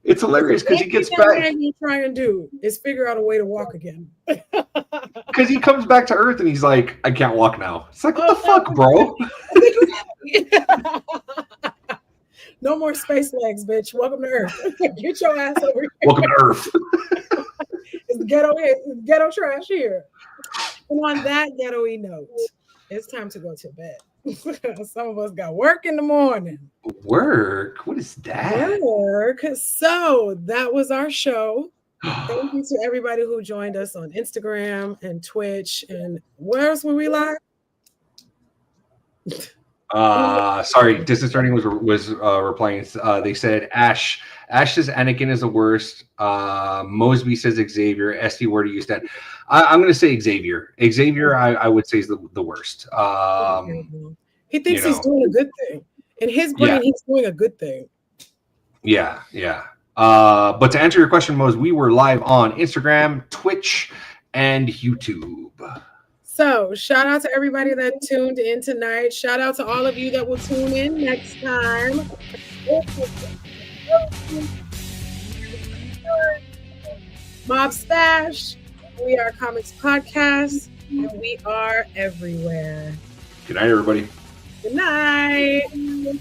it's hilarious because he gets back. You try and do is figure out a way to walk again. Because he comes back to Earth and he's like, I can't walk now. It's like, what the fuck, bro? No more space legs, bitch. Welcome to Earth. Get your ass over here. Welcome to Earth. It's ghetto trash here. And on that ghetto-y note, it's time to go to bed. Some of us got work in the morning. Work? What is that? Work. So that was our show. Thank you to everybody who joined us on Instagram and Twitch. And where else were we live? Sorry, Distance Learning was replying. They said Ash says Anakin is the worst. Mozby says Xavier. SD, where do you stand? I'm going to say Xavier. Xavier, I would say is the worst. He thinks he's doing a good thing. In his brain, he's doing a good thing. Yeah. But to answer your question, Mose, we were live on Instagram, Twitch, and YouTube. So shout out to everybody that tuned in tonight. Shout out to all of you that will tune in next time. Mob Stash. We are Comix Podcast, and we are everywhere. Good night, everybody. Good night.